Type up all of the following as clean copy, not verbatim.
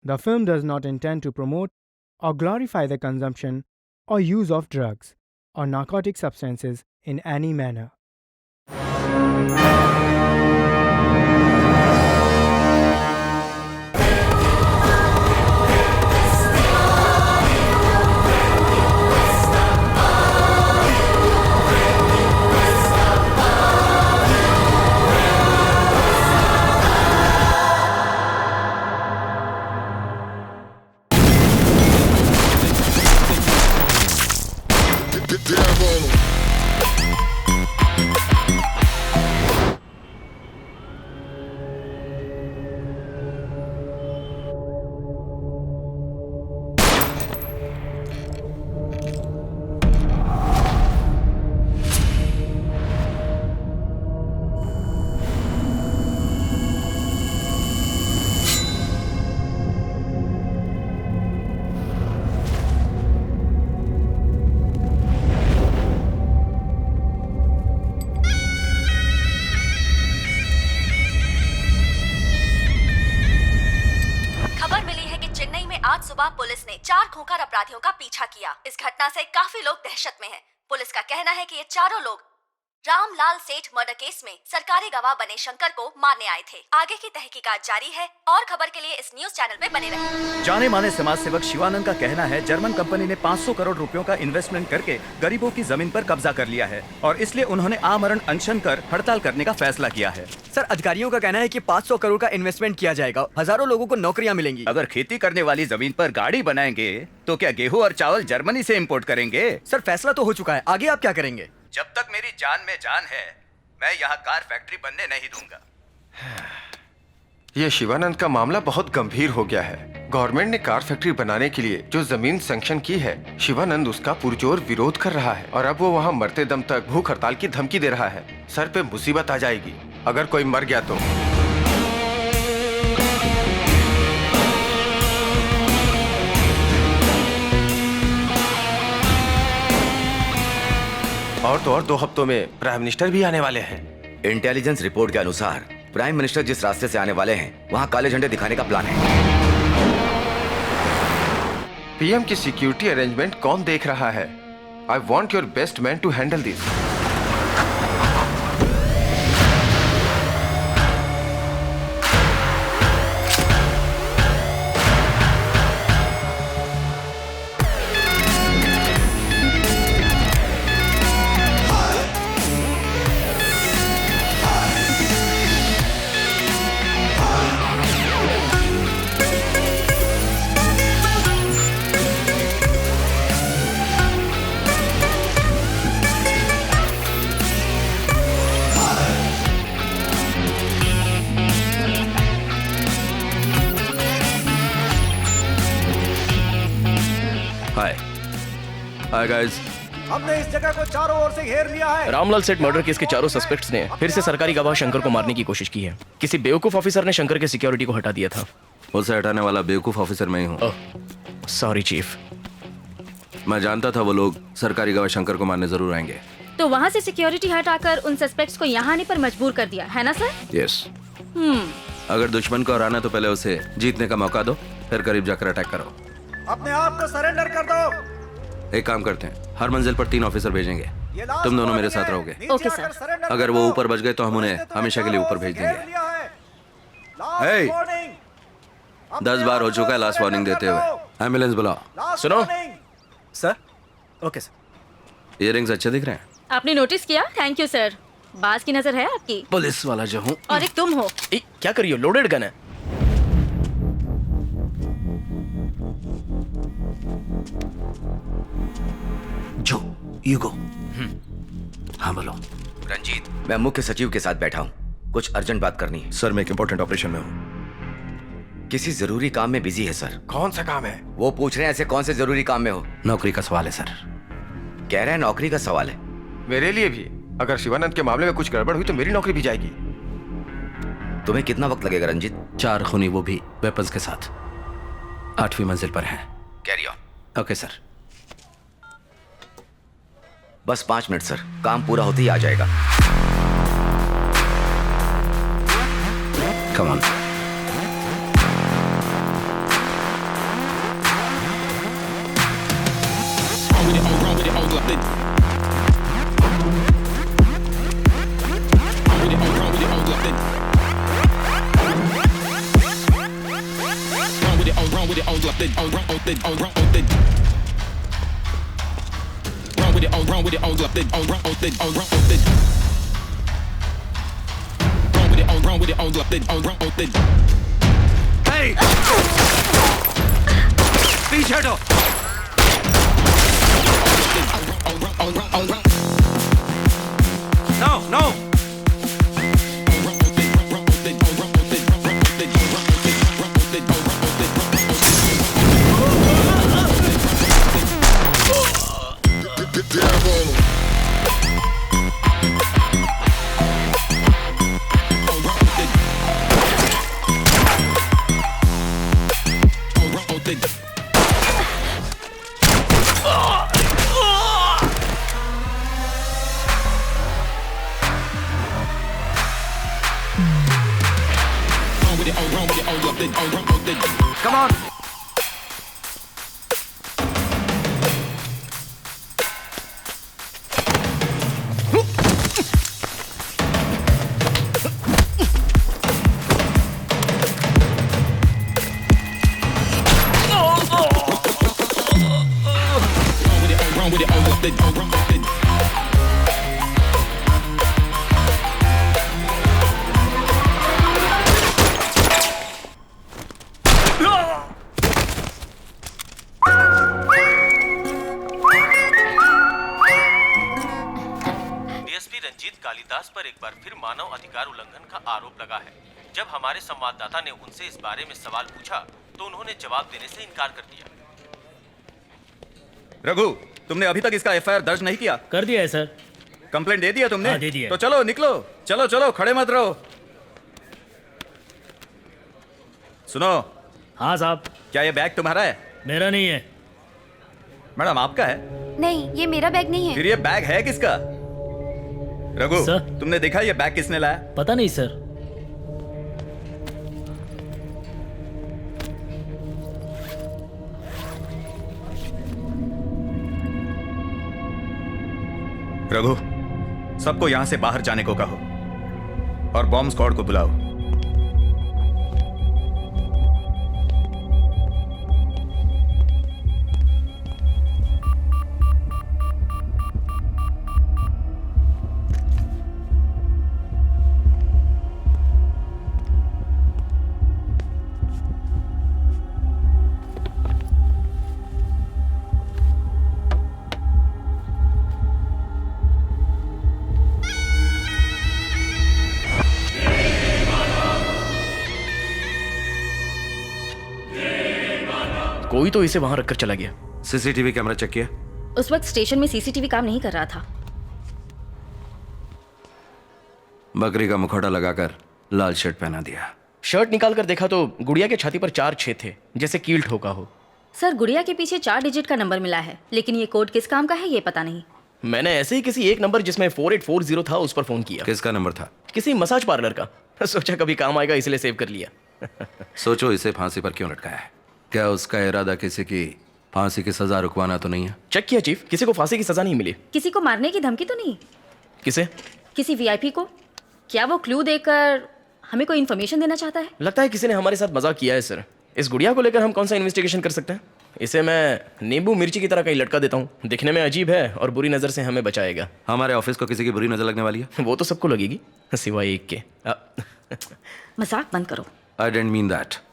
The film does not intend to promote or glorify the consumption or use of drugs or narcotic substances in any manner. आज सुबह police ने 4 खूंखार अपराधियों का पीछा किया। इस घटना से काफी लोग दहशत में हैं। पुलिस का कहना है कि ये चारों लोग रामलाल सेठ मर्डर केस में सरकारी गवाह बने शंकर को मारने आए थे। आगे की तहकीकात जारी है और खबर के लिए इस न्यूज चैनल पे बने रहें। जाने माने समाज सेवक शिवानंद का कहना है जर्मन कंपनी ने 500 करोड़ रुपयों का इन्वेस्टमेंट करके गरीबों की जमीन पर कब्जा कर लिया है और इसलिए उन्होंने आमरण अनशन कर हड़ताल करने का फैसला किया है। सर, अधिकारियों का कहना है कि 500 करोड़ का इन्वेस्टमेंट किया जाएगा, हजारों लोगों को नौकरियां मिलेंगी। अगर खेती करने वाली जमीन पर गाड़ी बनाएंगे तो क्या गेहूं और चावल जर्मनी से इम्पोर्ट करेंगे? सर, फैसला तो हो चुका है, आगे आप क्या करेंगे? जब तक मेरी जान में जान है मैं यहाँ कार फैक्ट्री बनने नहीं दूंगा। ये शिवानंद का मामला बहुत गंभीर हो गया है। गवर्नमेंट ने कार फैक्ट्री बनाने के लिए जो जमीन सैंक्शन की है, शिवानंद उसका पुरजोर विरोध कर रहा है और अब वो वहाँ मरते दम तक भूख हड़ताल की धमकी दे रहा है। सर पे मुसीबत आ जाएगी अगर कोई मर गया तो। और तो और 2 हफ्तों में प्राइम मिनिस्टर भी आने वाले हैं। इंटेलिजेंस रिपोर्ट के अनुसार प्राइम मिनिस्टर जिस रास्ते से आने वाले हैं वहाँ काले झंडे दिखाने का प्लान है। पीएम की सिक्योरिटी अरेंजमेंट कौन देख रहा है? I want your best man to handle this. Hi guys, हमने इस जगह को चारों ओर से घेर लिया है। रामलाल सेठ मर्डर केस के चारों सस्पेक्ट्स ने फिर से सरकारी गवाह शंकर को मारने की कोशिश की है। किसी बेवकूफ ऑफिसर ने शंकर के सिक्योरिटी को हटा दिया था। उसे हटाने वाला बेवकूफ ऑफिसर मैं ही हूँ। Sorry chief. मैं जानता था वो लोग सरकारी गवाह शंकर को मारने जरूर आएंगे, तो वहाँ से सिक्योरिटी हटाकर उन सस्पेक्ट्स को यहाँ आने पर मजबूर कर दिया है ना सर? यस। अगर दुश्मन को हराना तो पहले उसे जीतने का मौका दो, फिर करीब जाकर अटैक करो। अपने आप को सरेंडर कर दो। एक काम करते हैं, हर मंजिल पर 3 ऑफिसर भेजेंगे, तुम दोनों मेरे साथ रहोगे। Okay sir. अगर वो ऊपर बच गए तो हम उन्हें हमेशा के लिए ऊपर भेज देंगे। 10 बार हो चुका है लास्ट वार्निंग देते हुए। एम्बुलेंस बुलाओ। सुनो सर। Okay sir. इयररिंग्स अच्छे दिख रहे हैं। आपने नोटिस किया? Thank you sir. बाज की नजर है आपकी। पुलिस वाला जो हूँ। और एक तुम हो। क्या करियो? लोडेड गन है। जो यू गो। हाँ बोलो। रंजीत, मैं मुख्य सचिव के साथ बैठा हूँ, कुछ अर्जेंट बात करनी है। सर मैं एक इंपॉर्टेंट ऑपरेशन में हूँ। किसी जरूरी काम में बिजी है सर। कौन सा काम है? वो पूछ रहे हैं ऐसे कौन से जरूरी काम में हो? नौकरी का सवाल है सर। कह रहे हैं नौकरी का सवाल है। मेरे लिए भी। अगर शिवानंद के मामले में कुछ गड़बड़ हुई तो मेरी नौकरी भी जाएगी। तुम्हें कितना वक्त लगेगा रंजीत? 4 खूनी, वो भी वेपन्स के साथ, 8वीं मंजिल पर हैं। Carry on. Okay sir. बस 5 मिनट सर, काम पूरा होते ही आ जाएगा। Come on. पीछे हटो। No no Come on. DSP Ranjit Kalidas पर एक बार फिर मानव अधिकार उल्लंघन का आरोप लगा है। जब हमारे संवाददाता ने उनसे इस बारे में सवाल पूछा तो उन्होंने जवाब देने से इनकार कर दिया। रघु, तुमने अभी तक इसका एफआईआर दर्ज नहीं किया? कर दिया है सर। कंप्लेंट दे दिया तुमने? हाँ, दे दिया। तो चलो निकलो, चलो चलो, खड़े मत रहो। सुनो। हाँ साहब। क्या ये बैग तुम्हारा है? मेरा नहीं है। मैडम आपका है? नहीं, ये मेरा बैग नहीं है। फिर ये बैग है किसका? रघु, सर? तुमने देखा ये बैग किसने लाया? पता नहीं सर। रघु, सबको यहां से बाहर जाने को कहो और बॉम्ब स्क्वाड को बुलाओ। कोई तो इसे वहां रखकर चला गया। सीसीटीवी कैमरा चेक किया? उस वक्त स्टेशन में सीसीटीवी काम नहीं कर रहा था। बकरी का मुखौटा लगाकर लाल शर्ट पहना दिया। शर्ट निकाल कर देखा तो गुड़िया के छाती पर 4 छेद थे, जैसे कील ठोका हो। सर, गुड़िया के पीछे 4 डिजिट का नंबर मिला है, लेकिन ये कोड किस काम का है ये पता नहीं। मैंने ऐसे ही किसी एक नंबर जिसमें 4840 था उस पर फोन किया। किसका नंबर था? किसी मसाज पार्लर का। सोचा कभी काम आएगा इसलिए सेव कर लिया। सोचो इसे फांसी पर क्यों लटकाया है? क्या उसका इरादा किसी की फांसी की सजा रुकवाना तो नहीं है? चेक किया चीफ, किसी को फांसी की सजा नहीं मिली। किसी को मारने की धमकी तो नहीं? किसे? किसी वीआईपी को? क्या वो क्लू देकर हमें कोई इन्फॉर्मेशन देना चाहता है? लगता है किसी ने हमारे साथ मजाक किया है सर। इस गुड़िया को लेकर हम कौन सा इन्वेस्टिगेशन कर सकते हैं? इसे मैं नींबू मिर्ची की तरह कहीं लटका देता हूँ। दिखने में अजीब है और बुरी नजर से हमें बचाएगा। हमारे ऑफिस को किसी की बुरी नजर लगने वाली है? वो तो सबको लगेगी सिवाय एक के। मजाक बंद करो। I don't mean that.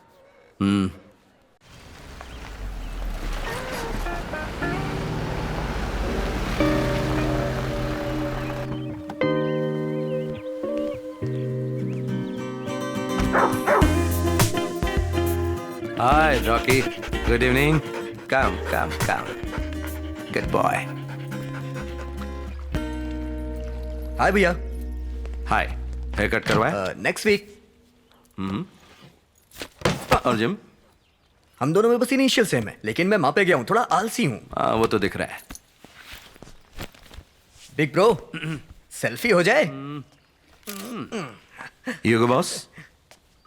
Hi, Rocky. Good evening. Come. Good boy. Hi भैया। Hi. हेयर कट करवाए? Next week. और जिम? हम दोनों में बस इनिशियल सेम है, लेकिन मैं मापे गया हूँ, थोड़ा आलसी हूँ। हाँ, वो तो दिख रहा है। बिग ब्रो, सेल्फी हो जाए? You go, boss.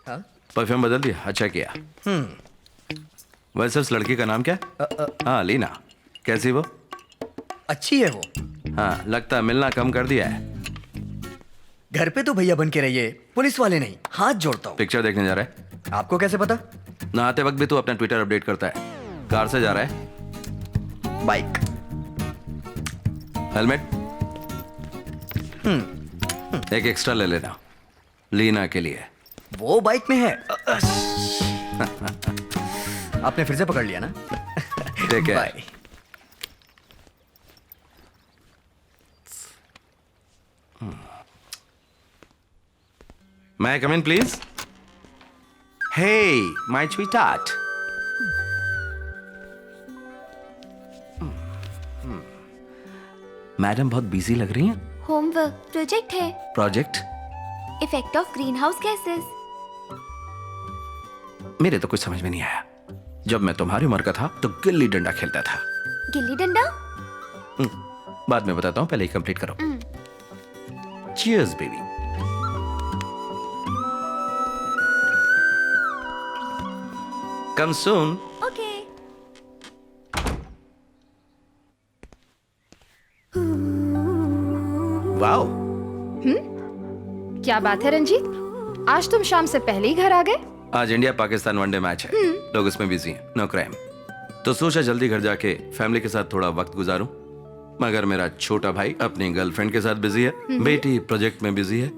हाँ? परफ्यूम बदल दिया, अच्छा किया। वैसे उस लड़की का नाम क्या? हाँ, लीना। कैसी वो? अच्छी है वो। हाँ, लगता है मिलना कम कर दिया है। घर पे तो भैया बन के रहिए, पुलिस वाले नहीं। हाथ जोड़ता हूँ। पिक्चर देखने जा रहा है? आपको कैसे पता? नहाते वक्त भी तू अपना ट्विटर अपडेट करता है। कार से जा रहा है? बाइक। हेलमेट? एक एक्स्ट्रा ले लेना, लीना के लिए। वो बाइक में है। आपने फिर से पकड़ लिया ना? ठीक है। Bye. May I come in, please? Hey, my sweetheart. Madam बहुत बिजी लग रही हैं। होमवर्क प्रोजेक्ट है। Project? Effect of green house gases. मेरे तो कुछ समझ में नहीं आया। जब मैं तुम्हारी उम्र का था तो गिल्ली डंडा खेलता था। गिल्ली डंडा? बाद में बताता हूँ, पहले ही कंप्लीट करो। Cheers, baby. Come soon. Okay. Wow. क्या बात है रंजीत, आज तुम शाम से पहले ही घर आ गए? आज इंडिया पाकिस्तान वनडे मैच है, लोग इसमें बिजी हैं, नो क्राइम। तो सोचा जल्दी घर जाके फैमिली के साथ थोड़ा वक्त गुजारूं। मगर मेरा छोटा भाई अपनी गर्लफ्रेंड के साथ बिजी है, बेटी प्रोजेक्ट में बिजी है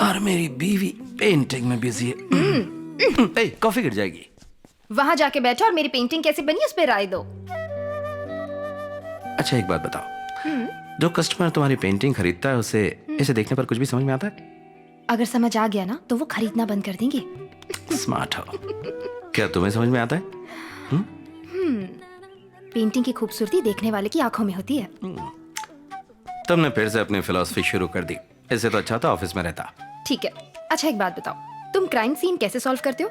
और मेरी बीवी पेंटिंग में बिजी है। ए, कॉफी गिर जाएगी। वहां जाके बैठो और मेरी पेंटिंग कैसी बनी उस पर राय दो। अच्छा एक बात बताओ, जो कस्टमर तुम्हारी पेंटिंग खरीदता है उसे इसे देखने पर कुछ भी समझ में आता है? अगर समझ आ गया ना तो वो खरीदना बंद कर देंगे। स्मार्ट हो। क्या तुम्हें समझ में आता है? पेंटिंग की खूबसूरती देखने वाले की आंखों में होती है। तुमने फिर से अपनी फिलॉसफी शुरू कर दी। इससे तो अच्छा था ऑफिस में रहता। ठीक है, अच्छा एक बात बताओ, तुम क्राइम सीन कैसे सॉल्व करते हो?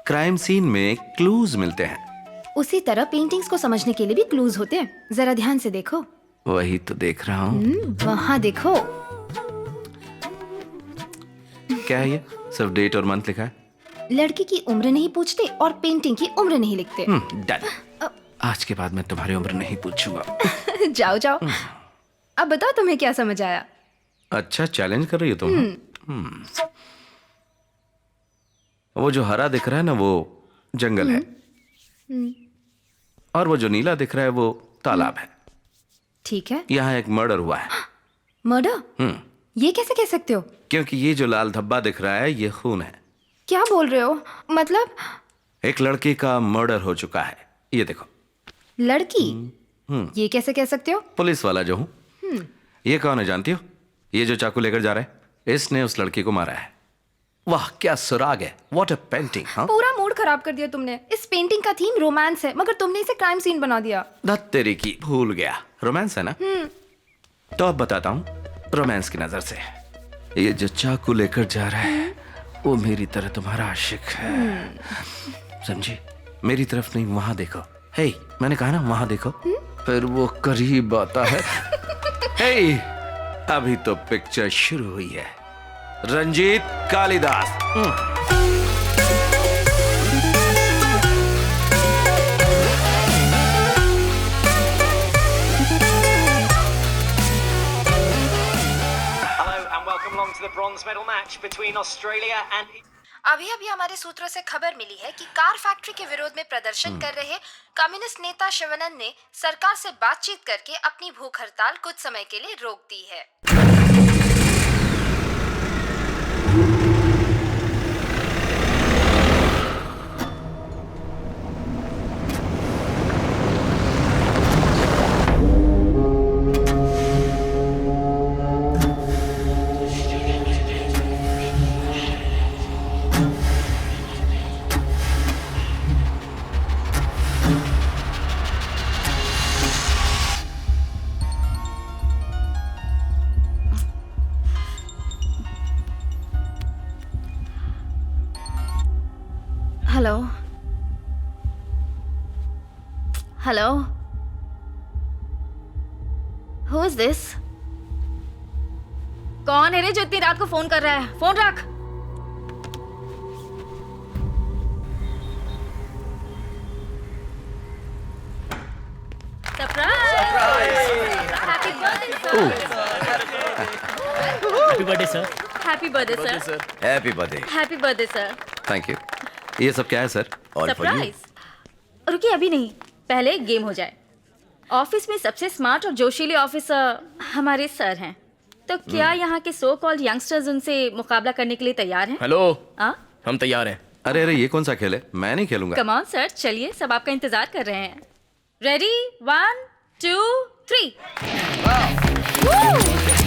क्राइम सीन में क्लूज मिलते हैं। उसी तरह पेंटिंग्स को समझने के लिए भी क्लूज होते हैं। जरा ध्यान से देखो। वही तो देख रहा हूँ। वहाँ देखो। क्या है ये? सिर्फ डेट और मंथ लिखा है। लड़की की उम्र नहीं पूछते और पेंटिंग की उम्र नहीं लिखते। डन। आज के बाद मैं तुम्हारी उम्र नहीं पूछूंगा। जाओ जाओ। अब बताओ तुम्हें क्या समझ आया? अच्छा चैलेंज कर रही हो तुम? वो जो हरा दिख रहा है ना वो जंगल है, और वो जो नीला दिख रहा है वो तालाब है। ठीक है। यहाँ एक मर्डर हुआ है। मर्डर? ये कैसे कह सकते हो? क्योंकि ये जो लाल धब्बा दिख रहा है ये खून है। क्या बोल रहे हो? मतलब? एक लड़की का मर्डर हो चुका है। ये देखो। लड़की? ये कैसे कह सकते हो? पुलिस वाला जो हूँ। ये कौन है जानती हो? ये जो चाकू लेकर जा रहा है, इसने उस लड़की को मारा है। वाह क्या सुराग है। What a painting. पूरा मूड खराब कर दिया तुमने। इस पेंटिंग का थीम रोमांस है, मगर तुमने इसे क्राइम सीन बना दिया। धत तेरी की, भूल गया। रोमांस है ना? तो अब बताता हूँ रोमांस की नजर से। ये जो चाकू लेकर जा रहा है वो मेरी तरह तुम्हारा आशिक है, समझी? मेरी तरफ नहीं, वहां देखो। हे, मैंने कहा ना वहां देखो। फिर वो करीब आता है। हे, अभी तो पिक्चर शुरू हुई है। रंजीत कालिदास। अभी अभी हमारे सूत्रों से खबर मिली है कि कार फैक्ट्री के विरोध में प्रदर्शन कर रहे कम्युनिस्ट नेता शिवानंद ने सरकार से बातचीत करके अपनी भूख हड़ताल कुछ समय के लिए रोक दी है। Hello hello, who is this? कौन है रे जो इतनी रात को फोन कर रहा है? फोन रख। Surprise! Happy birthday! Happy birthday sir. Happy birthday sir. Happy birthday. Happy birthday sir. Thank you. ये सब क्या है sir? All for you. Surprise. रुकिए, अभी नहीं, पहले एक गेम हो जाए। ऑफिस में सबसे स्मार्ट और जोशीले ऑफिसर हमारे सर हैं, तो क्या यहाँ के सो कॉल्ड यंगस्टर्स उनसे मुकाबला करने के लिए तैयार हैं? हेलो, हाँ, हम तैयार हैं। अरे अरे, ये कौन सा खेल है? मैं नहीं खेलूंगा। कम ऑन सर, चलिए, सब आपका इंतजार कर रहे हैं। Ready, 1 2 3।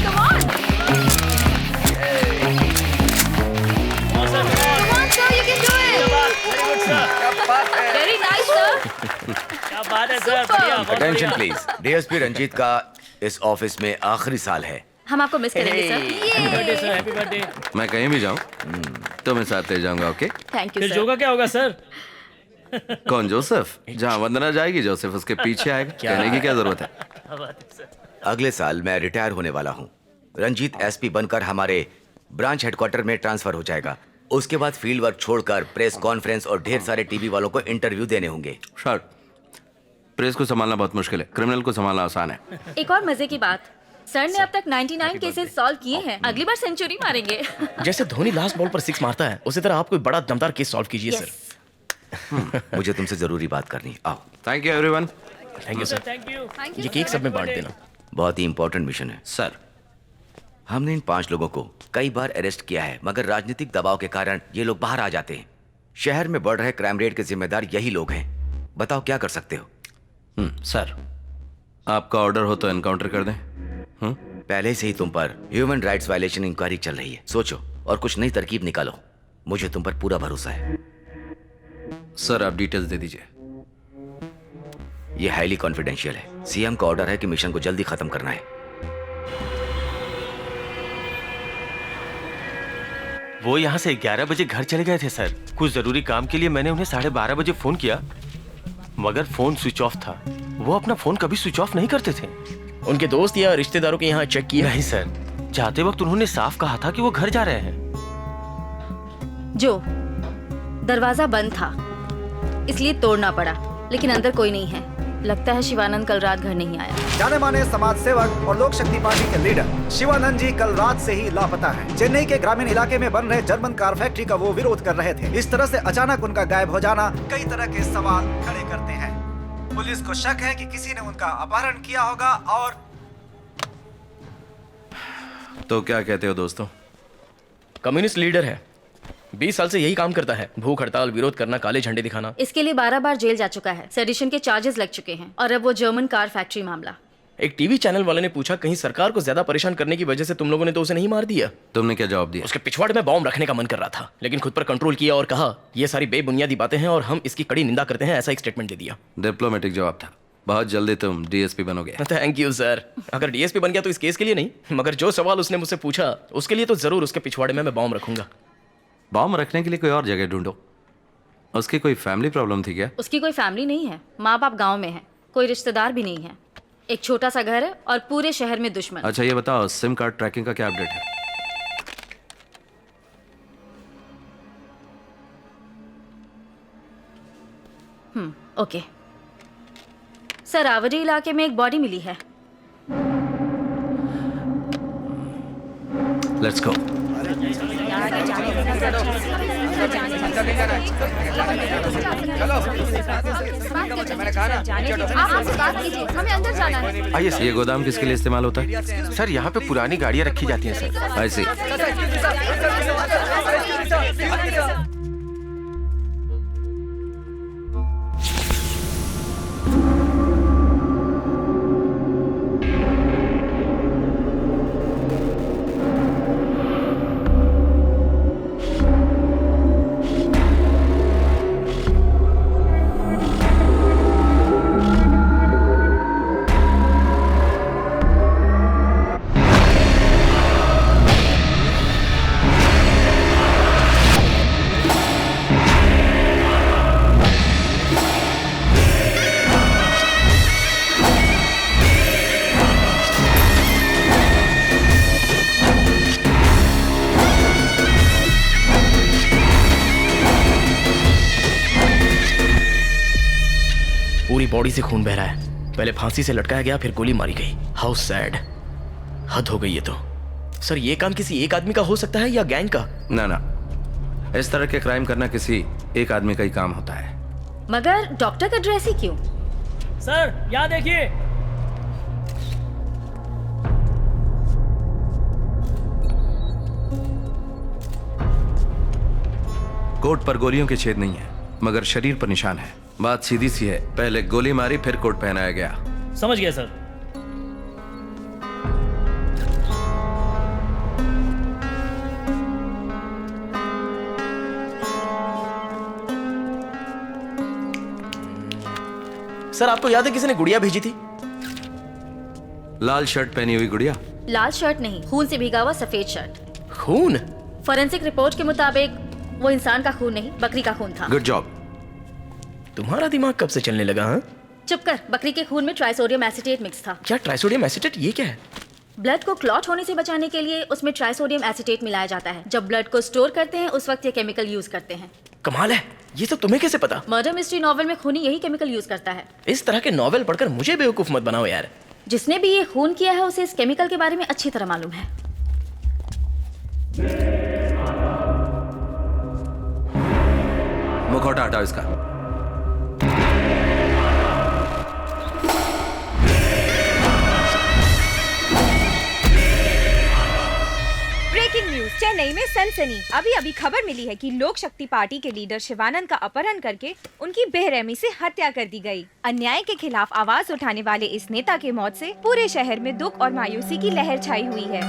Come on sir, you can do it. Very nice sir. क्या बात है सर, बढ़िया, बहुत अटेंशन बढ़िया। प्लीज। डीएसपी रंजीत का इस ऑफिस में आखिरी साल है। हम आपको मिस करेंगे sir. Happy birthday sir, happy birthday. मैं कहीं भी जाऊं तो मैं साथ ले जाऊंगा। ओके? थैंक यू फिर सर। जो का क्या होगा सर? कौन? जोसेफ? जहाँ वंदना जाएगी जोसेफ उसके पीछे आएगा। कहने की क्या जरूरत है? क्या बात है सर। अगले साल मैं रिटायर होने वाला हूँ। रंजीत एसपी बनकर हमारे ब्रांच हेडक्वार्टर में ट्रांसफर हो जाएगा। उसके बाद फील्ड वर्क छोड़कर प्रेस कॉन्फ्रेंस और ढेर सारे टीवी वालों को इंटरव्यू देने होंगे। शॉर्ट। प्रेस को संभालना बहुत मुश्किल है, क्रिमिनल को संभालना आसान है। एक और मजे की बात, सर ने अब तक 99 केसेस सॉल्व किए हैं, अगली बार सेंचुरी मारेंगे। जैसे धोनी लास्ट बॉल पर 6 मारता है, उसी तरह आप कोई बड़ा दमदार केस सॉल्व कीजिए Yes. सर। मुझे तुमसे जरूरी बात करनी। आओ। Thank you everyone. Thank you sir. Thank you. ये केक सब में बांट देना। बहुत ही इंपॉर्टेंट मिशन है सर, हमने इन 5 लोगों को कई बार अरेस्ट किया है, मगर राजनीतिक दबाव के कारण ये लोग बाहर आ जाते हैं। शहर में बढ़ रहे क्राइम रेट के जिम्मेदार यही लोग हैं। बताओ क्या कर सकते हो? सर, आपका ऑर्डर हो तो एनकाउंटर कर दें। पहले से ही तुम पर ह्यूमन राइट्स वायलेशन इंक्वायरी चल रही है। सोचो और कुछ नई तरकीब निकालो। मुझे तुम पर पूरा भरोसा है। सर, आप डिटेल्स दे दीजिए। यह हाईली कॉन्फिडेंशियल है। सीएम का ऑर्डर है कि मिशन को जल्दी खत्म करना है। वो यहाँ से 11 बजे घर चले गए थे सर। कुछ जरूरी काम के लिए मैंने उन्हें 12:30 बजे फोन किया, मगर फोन स्विच ऑफ था। वो अपना फोन कभी स्विच ऑफ नहीं करते थे। उनके दोस्त या रिश्तेदारों के यहाँ चेक किया? नहीं सर, जाते वक्त उन्होंने साफ कहा था कि वो घर जा रहे हैं। जो दरवाजा बंद था इसलिए तोड़ना पड़ा, लेकिन अंदर कोई नहीं है। लगता है शिवानंद कल रात घर नहीं आया। जाने माने समाज सेवक और लोक शक्ति पार्टी के लीडर शिवानंद जी कल रात से ही लापता हैं। चेन्नई के ग्रामीण इलाके में बन रहे जर्मन कार फैक्ट्री का वो विरोध कर रहे थे। इस तरह से अचानक उनका गायब हो जाना कई तरह के सवाल खड़े करते हैं। पुलिस को शक है कि किसी ने उनका अपहरण किया होगा। और तो क्या कहते हो दोस्तों? कम्युनिस्ट लीडर है, 20 साल से यही काम करता है। भूख हड़ताल, विरोध करना, काले झंडे दिखाना। इसके लिए 12 बार जेल जा चुका है। सेडिशन के चार्जेस लग चुके हैं। और अब वो जर्मन कार फैक्ट्री मामला। एक टीवी चैनल वाले ने पूछा, कहीं सरकार को ज्यादा परेशान करने की वजह से तुम लोगों ने तो उसे नहीं मार दिया? तुमने क्या जवाब दिया? उसके पिछवाड़े में बॉम्ब रखने का मन कर रहा था, लेकिन खुद पर कंट्रोल किया और कहा ये सारी बेबुनियादी बातें हैं और हम इसकी कड़ी निंदा करते हैं। ऐसा एक स्टेटमेंट दे दिया। डिप्लोमेटिक जवाब था। बहुत जल्दी तुम डीएसपी बनोगे। Thank you sir. अगर डीएसपी बन गया तो इस केस के लिए नहीं, मगर जो सवाल उसने मुझसे पूछा उसके लिए तो जरूर उसके पिछवाड़े में मैं बॉम्ब रखूंगा। बॉम्ब रखने के लिए कोई और जगह ढूंढो। उसकी कोई फैमिली प्रॉब्लम थी क्या? उसकी कोई फैमिली नहीं है। माँ बाप गाँव में है, कोई रिश्तेदार भी नहीं है। एक छोटा सा घर है और पूरे शहर में दुश्मन। अच्छा ये बताओ, सिम कार्ड ट्रैकिंग का क्या अपडेट है? ओके सर, आवड़ी इलाके में एक बॉडी मिली है। Let's go. आप हमसे बात कीजिए, हमें अंदर जाना है। आइए ये गोदाम किसके लिए इस्तेमाल होता है? सर, यहाँ पे पुरानी गाड़ियाँ रखी जाती हैं सर। ऐसी पूरी बॉडी से खून बह रहा है। पहले फांसी से लटकाया गया, फिर गोली मारी गई। How sad. हद हो गई ये तो। सर ये काम किसी एक आदमी का हो सकता है या गैंग का? ना ना, इस तरह के क्राइम करना किसी एक आदमी का ही काम होता है। मगर डॉक्टर का ड्रेस ही क्यों? सर यहाँ देखिए। कोट पर गोलियों के छेद नहीं है, मगर शरीर पर निशान है। बात सीधी सी है, पहले गोली मारी फिर कोट पहनाया गया। समझ गया सर। सर आपको याद है किसी ने गुड़िया भेजी थी? लाल शर्ट पहनी हुई गुड़िया? लाल शर्ट नहीं, खून से भीगा हुआ सफेद शर्ट। खून? फोरेंसिक रिपोर्ट के मुताबिक वो इंसान का खून नहीं, बकरी का खून था। Good job. तुम्हारा दिमाग कब से चलने लगा? हाँ, चुप कर। बकरी के खून में ट्राइसोडियम एसीटेट मिक्स था। क्या ट्राइसोडियम एसीटेट? ये क्या है? ब्लड को क्लॉट होने से बचाने के लिए उसमें ट्राइसोडियम एसीटेट मिलाया जाता है। जब ब्लड को स्टोर करते हैं उस वक्त ये केमिकल यूज करते हैं। कमाल है, ये सब तुम्हें कैसे पता? मर्डर मिस्ट्री नॉवल में खूनी यही केमिकल यूज करता है। इस तरह के नॉवेल पढ़कर मुझे बेवकूफ मत बनाओ यार। जिसने भी ये खून किया है उसे इस केमिकल के बारे में अच्छी तरह मालूम है। मुखौटा हटाओ इसका। ब्रेकिंग न्यूज, चेन्नई में सनसनी। अभी अभी खबर मिली है कि लोक शक्ति पार्टी के लीडर शिवानंद का अपहरण करके उनकी बेरहमी से हत्या कर दी गई। अन्याय के खिलाफ आवाज उठाने वाले इस नेता की मौत से पूरे शहर में दुख और मायूसी की लहर छाई हुई है।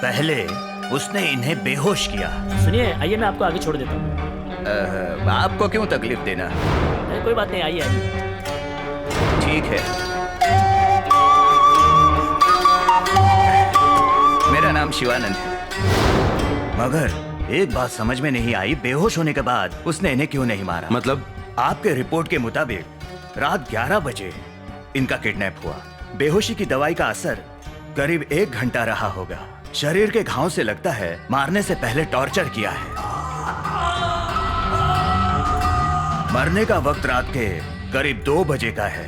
पहले उसने इन्हें बेहोश किया। सुनिए, आइए मैं आपको आगे छोड़ देता हूँ। आपको क्यों तकलीफ देना? कोई बात नहीं, आइए आइए। ठीक है। मेरा नाम शिवानंद है। मगर एक बात समझ में नहीं आई, बेहोश होने के बाद उसने इन्हें क्यों नहीं मारा? मतलब? आपके रिपोर्ट के मुताबिक रात 11 बजे इनका किडनैप हुआ। बेहोशी की दवाई का असर करीब 1 घंटा रहा होगा। शरीर के घाव से लगता है मारने से पहले टॉर्चर किया है। मरने का वक्त रात के करीब 2 बजे का है।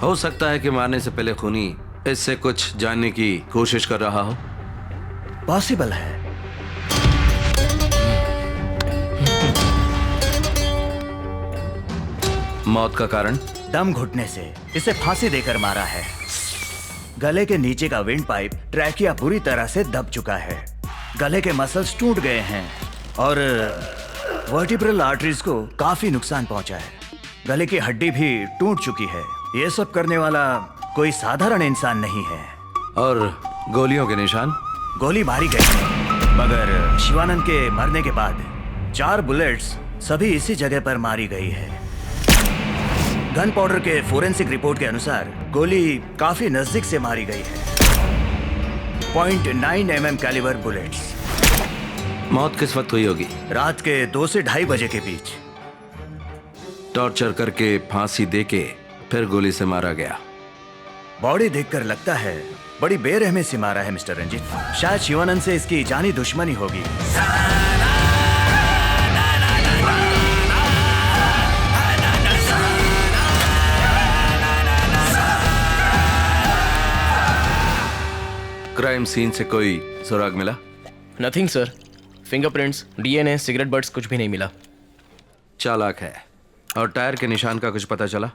हो सकता है कि मारने से पहले खूनी इससे कुछ जानने की कोशिश कर रहा हो। पॉसिबल है। मौत का कारण? दम घुटने से। इसे फांसी देकर मारा है। गले के नीचे का विंड पाइप ट्रैकिया पूरी तरह से दब चुका है। गले के मसल्स टूट गए हैं और वर्टिब्रल आर्टरीज को काफी नुकसान पहुंचा है। गले की हड्डी भी टूट चुकी है। ये सब करने वाला कोई साधारण इंसान नहीं है। और गोलियों के निशान? गोली मारी गई है, मगर शिवानंद के मरने के बाद 4 बुलेट्स सभी इसी जगह पर मारी गई है। गन पाउडर के फोरेंसिक रिपोर्ट के अनुसार गोली काफी नजदीक से मारी गई है। 0.9 mm कैलिबर बुलेट्स। मौत किस वक्त हुई होगी? रात के 2 से 2:30 बजे के बीच। टॉर्चर करके फांसी देके फिर गोली से मारा गया। बॉडी देखकर लगता है बड़ी बेरहमी से मारा है मिस्टर रंजीत। शायद शिवानंद से इसकी जानी दुश्मनी होगी। क्राइम सीन से कोई सुराग मिला? Nothing sir. Fingerprints, DNA, cigarette butts कुछ भी नहीं मिला। चालाक है। और टायर के निशान का कुछ पता चला?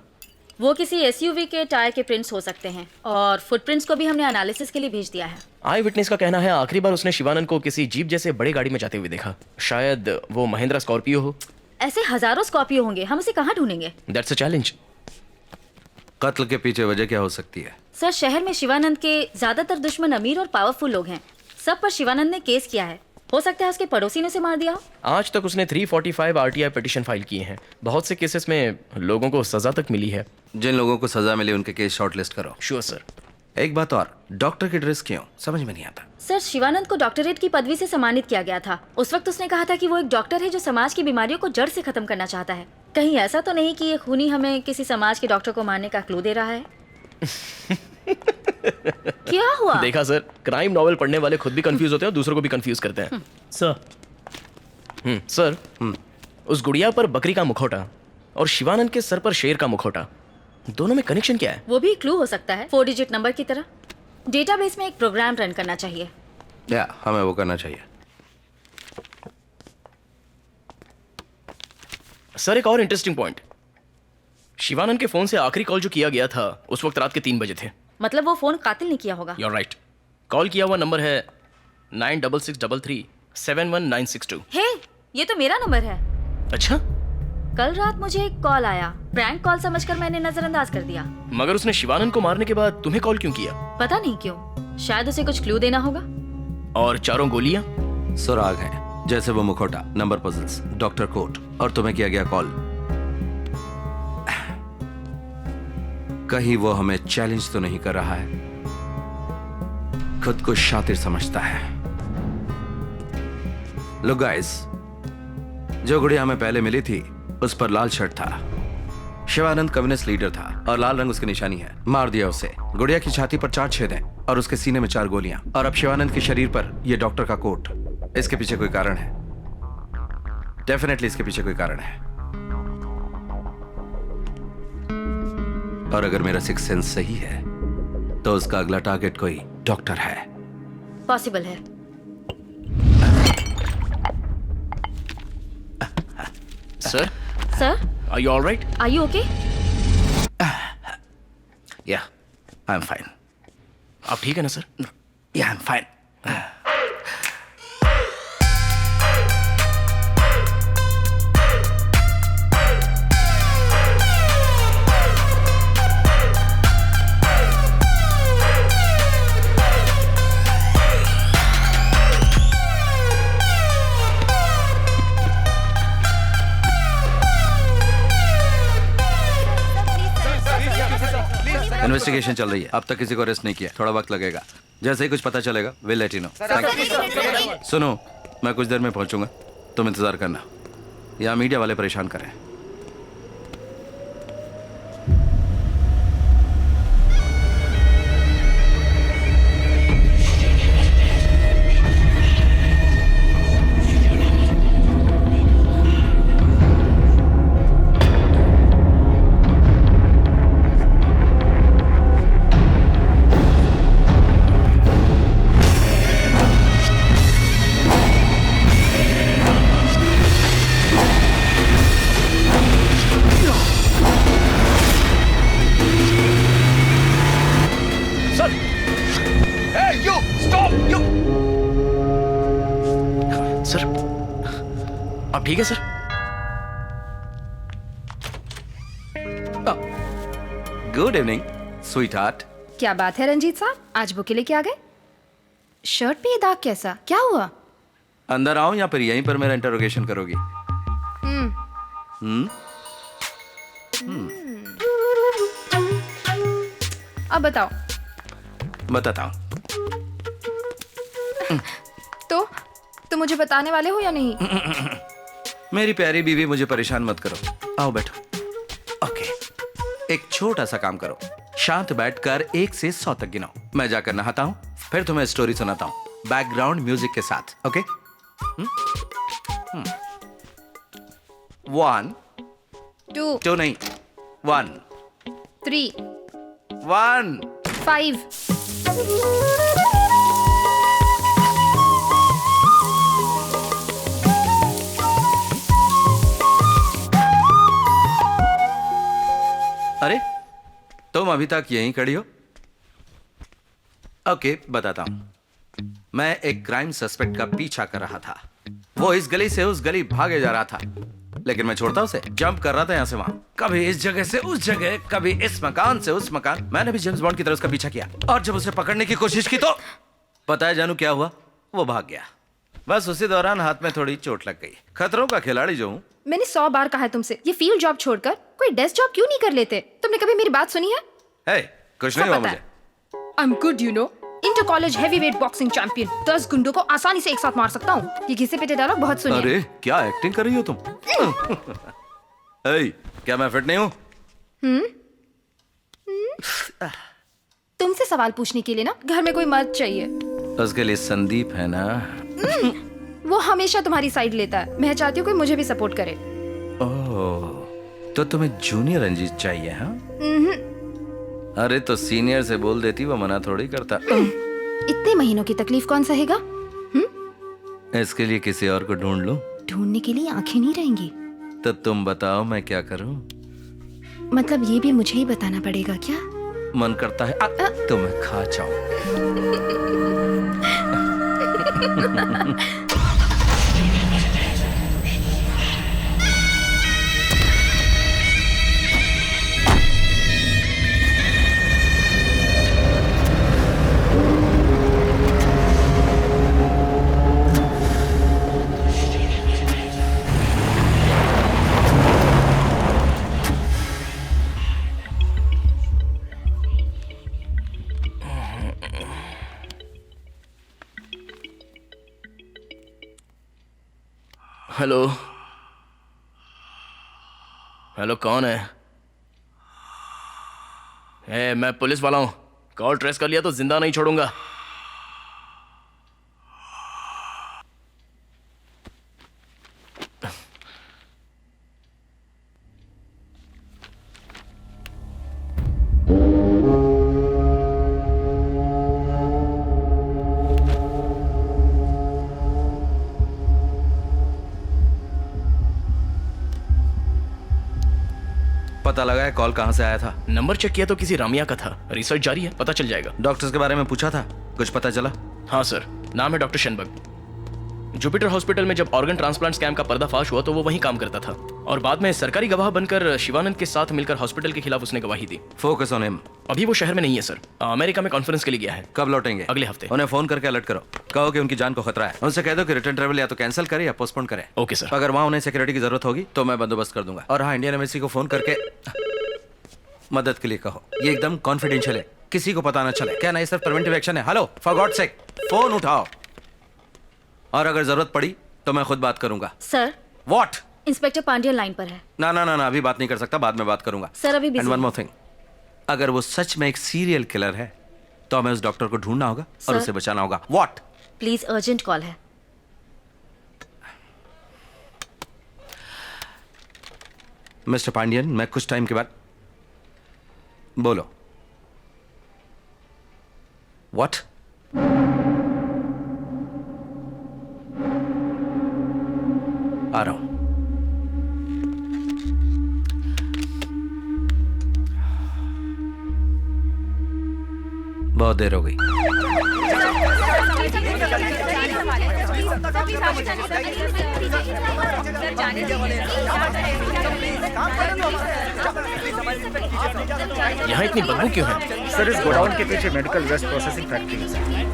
वो किसी एसयूवी के टायर के प्रिंट्स हो सकते हैं और फुटप्रिंट्स को भी हमने एनालिसिस के लिए भेज दिया है। आई विटनेस का कहना है आखिरी बार उसने शिवानंद को किसी जीप जैसे बड़ी गाड़ी में जाते हुए देखा। शायद वो महिंद्रा स्कॉर्पियो हो। ऐसे हजारों स्कॉर्पियो होंगे, हम उसे कहाँ ढूंढेंगे? That's a challenge. कत्ल के पीछे वजह क्या हो सकती है? सर, शहर में शिवानंद के ज्यादातर दुश्मन अमीर और पावरफुल लोग हैं। सब पर शिवानंद ने केस किया है। हो सकता है उसके पड़ोसी ने उसे मार दिया हो। आज तक उसने 345 आरटीआई पिटीशन फाइल किए हैं। बहुत से केसेस में लोगों को सजा तक मिली है। जिन लोगों को सजा मिली उनके केस शॉर्टलिस्ट करो। Sure sir. एक बात और, डॉक्टर की ड्रेस क्यों? समझ में नहीं आता। सर, शिवानंद को डॉक्टरेट की पदवी से सम्मानित किया गया था। उस वक्त उसने कहा था कि वो एक डॉक्टर है जो समाज की बीमारियों को जड़ से खत्म करना चाहता है। कहीं ऐसा तो नहीं कि ये खूनी हमें किसी समाज के डॉक्टर को मारने का क्लू दे रहा है? क्या हुआ? देखा सर, क्राइम नॉवेल पढ़ने वाले खुद भी कंफ्यूज होते हैं और दूसरों को भी कंफ्यूज करते हैं। सर, उस गुड़िया पर बकरी का मुखौटा और शिवानंद के सर पर शेर का मुखौटा दोनों में कनेक्शन क्या है? वो भी क्लू हो सकता है, 4 डिजिट नंबर की तरह। डेटाबेस में एक प्रोग्राम रन करना चाहिए। या हमें वो करना चाहिए। सर एक और इंटरेस्टिंग पॉइंट, शिवानंद के फोन से आखिरी कॉल जो किया गया था उस वक्त रात के 3 बजे थे। मतलब वो फोन कातिल ने किया होगा। You're right. कॉल किया हुआ नंबर है 9663371962। हे, ये तो मेरा नंबर है। अच्छा, कल रात मुझे एक कॉल आया, प्रैंक कॉल समझकर मैंने नजरअंदाज कर दिया। मगर उसने शिवानंद को मारने के बाद तुम्हें कॉल क्यों किया? पता नहीं क्यों, शायद उसे कुछ क्लू देना होगा। और 4 गोलियां? सुराग है, जैसे वो मुखौटा, नंबर पजल्स, डॉक्टर कोट, और तुम्हें किया गया कॉल। कहीं वो हमें चैलेंज तो नहीं कर रहा है? खुद को शातिर समझता है। लो गाइस, जो गुड़िया हमें पहले मिली थी उस पर लाल शर्ट था। शिवानंद कम्युनिस्ट लीडर था और लाल रंग उसकी निशानी है। मार दिया उसे। गुड़िया की छाती पर 4 छेद हैं और उसके सीने में 4 गोलियां, और अब शिवानंद के शरीर पर यह डॉक्टर का कोट। इसके पीछे कोई कारण है, डेफिनेटली इसके पीछे कोई कारण है। और अगर मेरा सिक्स सेंस सही है तो उसका अगला टारगेट कोई डॉक्टर है। पॉसिबल है। Sir? Sir? Are you all right? Are you okay? Yeah, I'm fine. आप ठीक है ना sir? Yeah, I'm fine. Investigation चल रही है, अब तक किसी को अरेस्ट नहीं किया। थोड़ा वक्त लगेगा, जैसे ही कुछ पता चलेगा विल लेट यू नो। सुनो, मैं कुछ देर में पहुंचूंगा, तुम इंतजार करना। यहाँ मीडिया वाले परेशान करें। आप ठीक है sir? Good evening sweet heart. क्या बात है रंजीत साहब, आज बुके लेके आ गए? शर्ट पे ये दाग कैसा, क्या हुआ? अंदर आओ या फिर यहीं पर मेरा इंटरोगेशन करोगी? अब बताओ। बताता हूँ। तो मुझे बताने वाले हो या नहीं? मेरी प्यारी बीवी, मुझे परेशान मत करो। आओ बैठो। ओके, एक छोटा सा काम करो, शांत बैठकर 1 से 100 तक गिनाओ। मैं जाकर नहाता हूँ, फिर तुम्हें स्टोरी सुनाता हूँ बैकग्राउंड म्यूजिक के साथ। ओके? 1 2 नहीं, 1 3 1 5 अरे, तुम अभी तक यहीं खड़ी हो? ओके, बताता हूं। मैं एक क्राइम सस्पेक्ट का पीछा कर रहा था। वो इस गली से उस गली भागे जा रहा था, लेकिन मैं छोड़ता उसे। जंप कर रहा था यहाँ से वहां, कभी इस जगह से उस जगह, कभी इस मकान से उस मकान। मैंने भी जेम्स बॉन्ड की तरह उसका पीछा किया, और जब उसे पकड़ने की कोशिश की तो पता है जानू क्या हुआ? वो भाग गया। बस उसी दौरान हाथ में थोड़ी चोट लग गई। खतरों का खिलाड़ी जो हूँ। मैंने 100 बार कहा है तुमसे, ये फील्ड जॉब छोड़कर कोई डेस्क जॉब क्यों नहीं कर लेते? तुमने कभी मेरी बात सुनी है? हे, कुछ नहीं हुआ मुझे। I am good, you know, inter college heavyweight boxing champion. 10 गुंडों को आसानी से एक साथ मार सकता हूँ। ये घिसे पिटे डायलॉग बहुत सुने। अरे, क्या एक्टिंग कर रही हो तुम? हे, क्या मैं फिट नहीं हूँ? तुमसे सवाल पूछने के लिए ना घर में कोई मर्द चाहिए। उसके लिए संदीप है ना? वो हमेशा तुम्हारी साइड लेता है। मैं चाहती हूँ कोई मुझे भी सपोर्ट करे। ओह, तो तुम्हें जूनियर रंजीत चाहिए? हाँ, अरे तो सीनियर से बोल देती, वो मना थोड़ी करता। इतने महीनों की तकलीफ कौन सहेगा? इसके लिए किसी और को ढूंढ लूं? ढूंढने के लिए आंखें नहीं रहेंगी। तो तुम बताओ मैं क्या करूं? मतलब ये भी मुझे ही बताना पड़ेगा क्या? मन करता है तुम्हें खा जाऊं। हेलो हेलो, कौन है? मैं पुलिस वाला हूं। कॉल ट्रेस कर लिया तो जिंदा नहीं छोड़ूंगा। पता लगा है कॉल कहां से आया था? नंबर चेक किया तो किसी रामिया का था। रिसर्च जारी है, पता चल जाएगा। डॉक्टर्स के बारे में पूछा था, कुछ पता चला? हाँ सर, नाम है डॉक्टर शेनबर्ग। जुपिटर हॉस्पिटल में जब ऑर्गन ट्रांसप्लांट स्कैम का पर्दाफाश हुआ तो वो वहीं काम करता था और बाद में सरकारी गवाह बनकर शिवानंद के साथ मिलकर हॉस्पिटल के खिलाफ उसने गवाही दी। Focus on him. अभी वो शहर में नहीं है सर, अमेरिका में कॉन्फ्रेंस के लिए गया है। कब लौटेंगे? अगले हफ्ते। उन्हें फोन करके अलर्ट करो, कहो कि उनकी जान को खतरा है। उनसे कह दो कि रिटर्न ट्रैवल या तो कैंसिल करे या पोस्टपोन करे। Okay sir. अगर वहां उन्हें सिक्योरिटी की जरूरत होगी तो मैं बंदोबस्त कर दूंगा। और हाँ, इंडियन एम्बेसी को फोन करके मदद के लिए कहो। ये एकदम कॉन्फिडेंशियल है, किसी को पता ना चले। क्या नहीं, सिर्फ प्रिवेंटिव एक्शन है। Hello, for God sake phone उठाओ। और अगर जरूरत पड़ी तो मैं खुद बात करूंगा। Sir. What? Inspector Pandian line पर है। ना ना ना ना, अभी बात नहीं कर सकता, बाद में बात करूंगा। सर अभी एंड वन मोर थिंग, अगर वो सच में एक सीरियल किलर है तो हमें उस डॉक्टर को ढूंढना होगा और उसे बचाना होगा। व्हाट? प्लीज, अर्जेंट कॉल है। मिस्टर पांड्यन, मैं कुछ टाइम के बाद। बोलो। व्हाट? आ रहा हूं। बहुत देर हो गई। यहाँ इतनी बदबू क्यों है? सर, इस गोडाउन के पीछे मेडिकल वेस्ट प्रोसेसिंग फैक्ट्री है सर।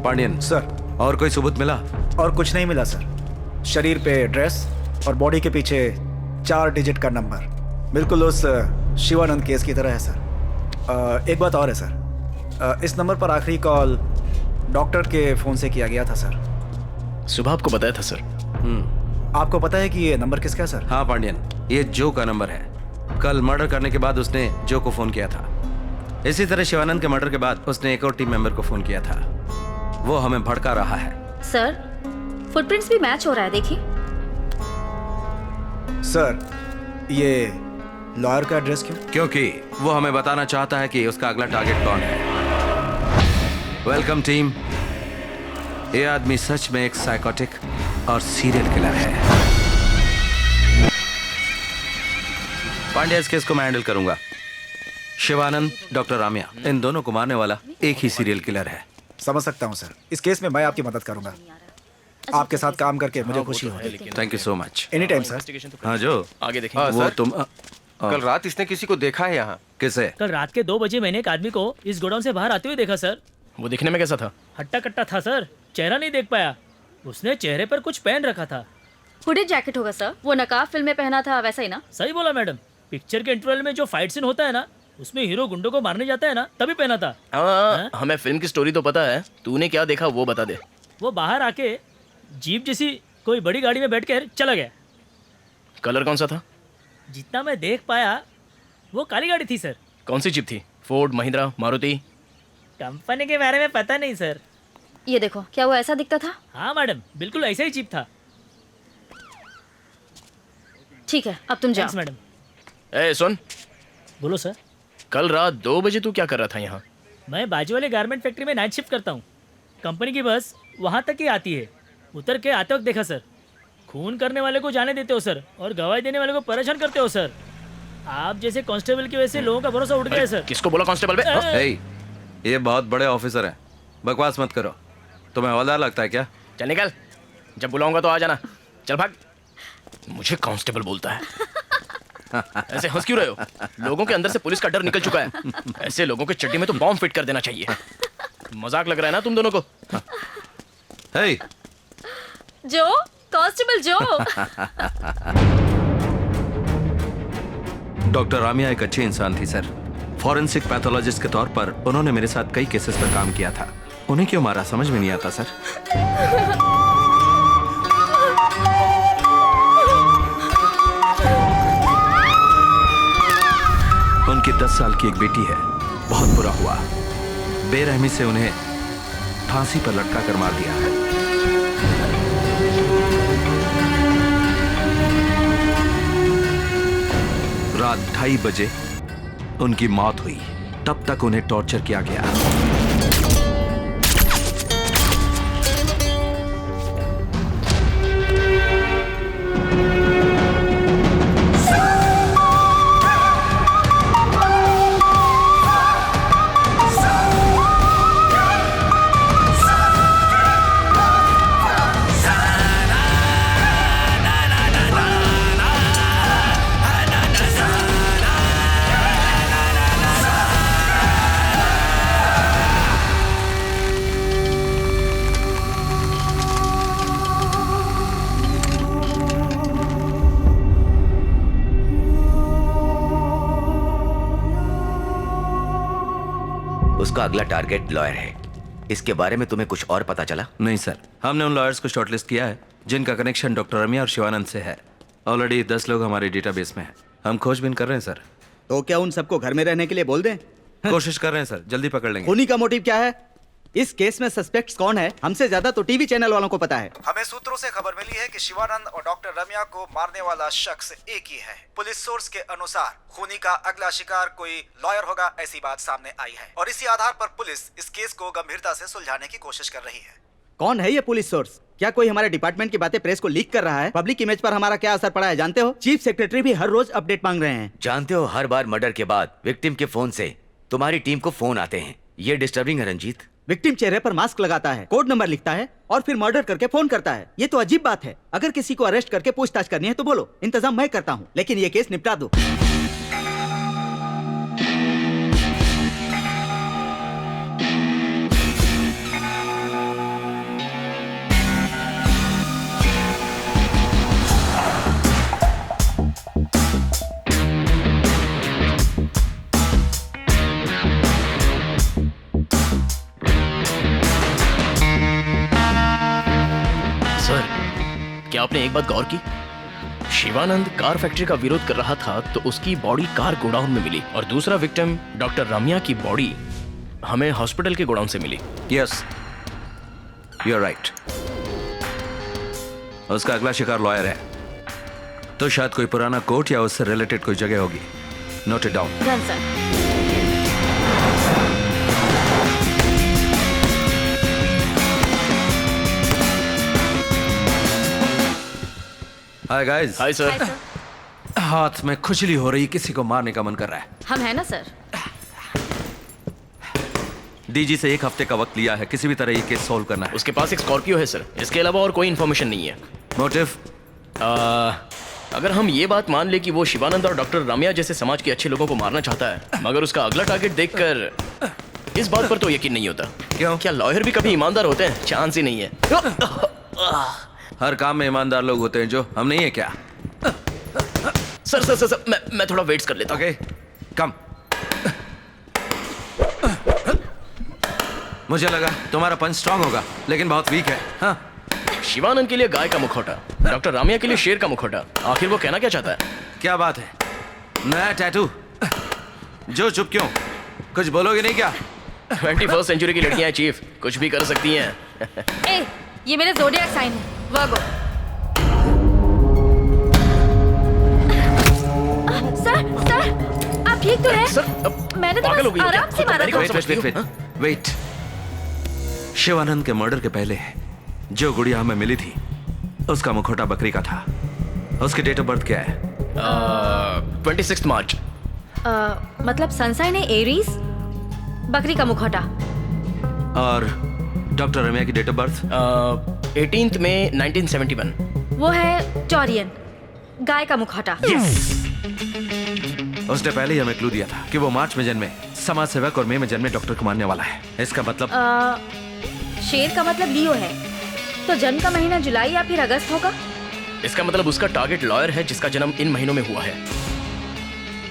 पांड्यन सर, और कोई सबूत मिला? और कुछ नहीं मिला सर। शरीर पे ड्रेस और बॉडी के पीछे 4 डिजिट का नंबर, बिल्कुल उस शिवानंद केस की तरह है सर। एक बात और है सर, इस नंबर पर आखिरी कॉल डॉक्टर के फोन से किया गया था सर। सुबह आपको बताया था सर। आपको पता है कि ये नंबर किसका है सर? हाँ पांड्यन, ये जो का नंबर है। कल मर्डर करने के बाद उसने जो को फोन किया था। इसी तरह शिवानंद के मर्डर के बाद उसने एक और टीम मेंबर को फोन किया था। वो हमें भड़का रहा है। सर, फुटप्रिंट्स भी मैच हो रहा है, देखिए। सर, ये लॉयर का एड्रेस क्यों? क्योंकि वो हमें बताना चाहता है कि उसका अगला टारगेट कौन है। Welcome team. ये आदमी सच में एक साइकोटिक और सीरियल किलर है। पांड्या, इस केस को मैं हैंडल करूंगा। शिवानंद, डॉक्टर रामिया, इन दोनों को मारने वाला एक ही सीरियल किलर है। समझ सकता हूँ सर, इस केस में मैं आपकी मदद करूंगा। आपके साथ काम करके मुझे खुशी होगी। Thank you so much. Any time sir. हाँ जो आगे देखेंगे। वो तुम कल रात इसने किसी को देखा है यहाँ? किसे? कल रात के 2 बजे मैंने एक आदमी को इस गोडाउन से बाहर आते हुए देखा सर। वो दिखने में कैसा था? हट्टा कट्टा था सर, चेहरा नहीं देख पाया। उसने चेहरे पर कुछ पहन रखा था। हुडी जैकेट होगा सर, वो नकाब फिल्म में पहना था वैसा ही ना? सही बोला मैडम, पिक्चर के इंटरवल में जो फाइट सीन होता है ना, उसमें हीरो गुंडों को मारने जाता है ना, तभी पहना था। हमें फिल्म की स्टोरी तो पता है, तूने क्या देखा वो बता दे। वो बाहर आके जीप जैसी कोई बड़ी गाड़ी में बैठ कर चला गया। कलर कौन सा था? जितना मैं देख पाया वो काली गाड़ी थी सर। कौन सी जीप थी? फोर्ड, महिंद्रा, मारुति? कंपनी के बारे में पता नहीं सर। ये देखो, क्या वो ऐसा दिखता था? हाँ मैडम, बिल्कुल ऐसा ही जीप था। ठीक है, अब तुम जाओ। मैडम। ए सुन। बोलो सर। कल रात 2 बजे तू क्या कर रहा था यहाँ? मैं बाजू वाले गारमेंट फैक्ट्री में नाइट शिफ्ट करता हूँ। कंपनी की बस वहाँ तक ही आती है। उतर के आते वक्त देखा सर। खून करने वाले को जाने देते हो सर, और गवाही देने वाले को परेशान करते हो सर। आप जैसे कांस्टेबल की वजह से लोगों का भरोसा उठ गया है सर। किसको बोला कांस्टेबल बे? ये बहुत बड़े ऑफिसर हैं, बकवास मत करो। तुम्हें हवलदार लगता है क्या? चल निकल, जब बुलाऊंगा तो आ जाना। चल भाग। मुझे कांस्टेबल बोलता है। ऐसे हंस क्यों रहे हो? लोगों के अंदर से पुलिस का डर निकल चुका है। ऐसे लोगों के चड्डी में तो बॉम्ब फिट कर देना चाहिए। मजाक लग रहा है ना तुम दोनों को? हे जो कांस्टेबल जो। डॉक्टर रामिया एक अच्छी इंसान थी सर। फॉरेंसिक पैथोलॉजिस्ट के तौर पर उन्होंने मेरे साथ कई केसेस पर काम किया था। उन्हें क्यों मारा समझ में नहीं आता सर। उनकी 10 साल की एक बेटी है। बहुत बुरा हुआ, बेरहमी से उन्हें फांसी पर लटका कर मार दिया है। रात 2:30 बजे उनकी मौत हुई। तब तक उन्हें टॉर्चर किया गया। उसका अगला टारगेट लॉयर है। इसके बारे में तुम्हें कुछ और पता चला? नहीं सर, हमने उन लॉयर्स को शॉर्टलिस्ट किया है जिनका कनेक्शन डॉक्टर रमिया और शिवानंद से है। ऑलरेडी 10 लोग हमारे डेटाबेस में हैं। हम खोजबीन कर रहे हैं सर। तो क्या उन सबको घर में रहने के लिए बोल दें? कोशिश कर रहे हैं सर, जल्दी पकड़ लेंगे। खूनी का मोटिव क्या है? इस केस में सस्पेक्ट्स कौन है? हमसे ज्यादा तो टीवी चैनल वालों को पता है। हमें सूत्रों से खबर मिली है कि शिवानंद और डॉक्टर रम्या को मारने वाला शख्स एक ही है। पुलिस सोर्स के अनुसार खूनी का अगला शिकार कोई लॉयर होगा, ऐसी बात सामने आई है, और इसी आधार पर पुलिस इस केस को गंभीरता से सुलझाने की कोशिश कर रही है। कौन है ये पुलिस सोर्स? क्या कोई हमारे डिपार्टमेंट की बातें प्रेस को लीक कर रहा है? पब्लिक इमेज पर हमारा क्या असर पड़ा है जानते हो? चीफ सेक्रेटरी भी हर रोज अपडेट मांग रहे हैं। जानते हो, हर बार मर्डर के बाद विक्टिम के फोन से तुम्हारी टीम को फोन आते हैं। ये डिस्टर्बिंग है रंजीत। विक्टिम चेहरे पर मास्क लगाता है, कोड नंबर लिखता है और फिर मर्डर करके फोन करता है। ये तो अजीब बात है। अगर किसी को अरेस्ट करके पूछताछ करनी है तो बोलो, इंतजाम मैं करता हूँ, लेकिन ये केस निपटा दो। क्या आपने एक बात गौर की? शिवानंद कार फैक्ट्री का विरोध कर रहा था तो उसकी बॉडी कार गोडाउन में मिली, और दूसरा विक्टिम डॉक्टर रम्या की बॉडी हमें हॉस्पिटल के गोडाउन से मिली। Yes, you are right. उसका अगला शिकार लॉयर है, तो शायद कोई पुराना कोर्ट या उससे रिलेटेड कोई जगह होगी। Note it down. Done sir. Hi guys. Hi sir. हाथ में खुजली हो रही, किसी को मारने का मन कर रहा है। हम है ना सर। डीजी से 1 हफ्ते का वक्त लिया है, किसी भी तरह ये केस सॉल्व करना है। उसके पास एक स्कॉर्पियो है सर, इसके अलावा और कोई इन्फॉर्मेशन नहीं है। मोटिव? अगर हम ये बात मान ले कि वो शिवानंद और डॉक्टर रम्या जैसे समाज के अच्छे लोगों को मारना चाहता है, मगर उसका अगला टारगेट देखकर इस बात पर तो यकीन नहीं होता। क्यों? क्या लॉयर भी कभी ईमानदार होते हैं? चांस ही नहीं है। हर काम में ईमानदार लोग होते हैं जो हम नहीं है क्या? सर सर सर, सर मैं थोड़ा वेट्स कर लेता हूँ। ओके कम। मुझे लगा तुम्हारा पंच स्ट्रांग होगा लेकिन बहुत वीक है। हाँ शिवानंद के लिए गाय का मुखौटा, डॉक्टर रामिया के लिए शेर का मुखौटा। आखिर वो कहना क्या चाहता है? क्या बात है, नया टैटू? जो चुप क्यों, कुछ बोलोगे नहीं क्या? 21st सेंचुरी की लड़कियां चीफ कुछ भी कर सकती हैं। ए, ये मेरा ज़ोडिएक साइन है, वर्गो। सर, आप ठीक तो हैं? मैंने तो बस आराम से मारा था। वेट, शिवानंद के मर्डर के पहले जो गुड़िया हमें मिली थी उसका मुखौटा बकरी का था। उसकी डेट ऑफ बर्थ क्या है? 26 मार्च। मतलब सनसाइन है एरीज, बकरी का मुखौटा। और डॉक्टर रम्या की डेट ऑफ बर्थ? 18 मई 1971। वो है टॉरियन, गाय का मुखौटा। उसने पहले ही हमें क्लू दिया था कि वो मार्च में जन्मे समाज सेवक और मई में जन्मे डॉक्टर को मानने वाला है। इसका मतलब शेर का मतलब लियो है, तो जन्म का महीना जुलाई या फिर अगस्त होगा। इसका मतलब उसका टारगेट लॉयर है जिसका जन्म इन महीनों में हुआ है।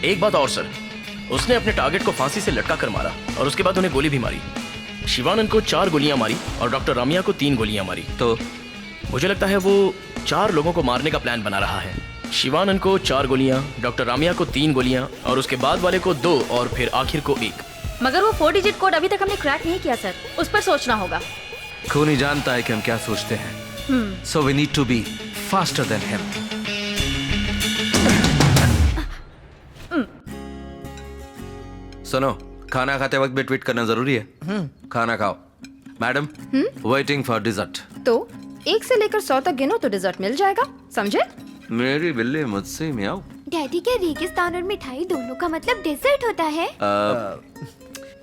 एक बात और सर, उसने अपने टारगेट को फांसी से लटका कर मारा और उसके बाद उन्हें गोली भी मारी। शिवानंद को 4 गोलियां मारी और डॉक्टर रामिया को 3 गोलियां मारी। तो मुझे लगता है वो 4 लोगों को मारने का प्लान बना रहा है। शिवानंद को 4 गोलियां, डॉक्टर रामिया को 3 गोलियां और उसके बाद वाले को 2 और फिर आखिर को 1। मगर वो 4 डिजिट कोड अभी तक हमने क्रैक नहीं किया सर, उस पर सोचना होगा। खूनी जानता है कि हम क्या सोचते हैं। So we need to be faster than him. सुनो, खाना खाते वक्त भी ट्वीट करना जरूरी है। खाना खाओ। Madam, waiting for dessert. तो 1 से लेकर 100 तक गिनो तो डिजर्ट मिल जाएगा, समझे? मेरी बिल्ली मुझसे मियाओ। डैडी, क्या रेगिस्तान और मिठाई दोनों का मतलब डेजर्ट होता है?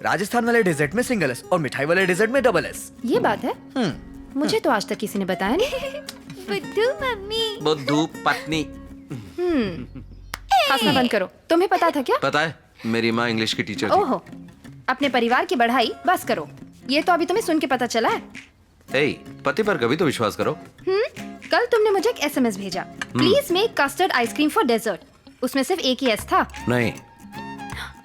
राजस्थान वाले डेजर्ट में सिंगल एस और मिठाई वाले डेजर्ट में डबल एस। ये बात है? मुझे तो आज तक किसी ने बताया नहीं। बुद्धू मम्मी। बुद्धू पत्नी। हंसना बंद करो। तुम्हें पता था क्या? पता है, मेरी माँ इंग्लिश की टीचर थी। ओहो, अपने परिवार की बढ़ाई बस करो। ये तो अभी तुम्हें सुन के पता चला है। पति पर कभी तो विश्वास करो। कल तुमने मुझे एक SMS भेजा, please make custard ice cream for dessert. उसमें सिर्फ एक ही एस था। नहीं।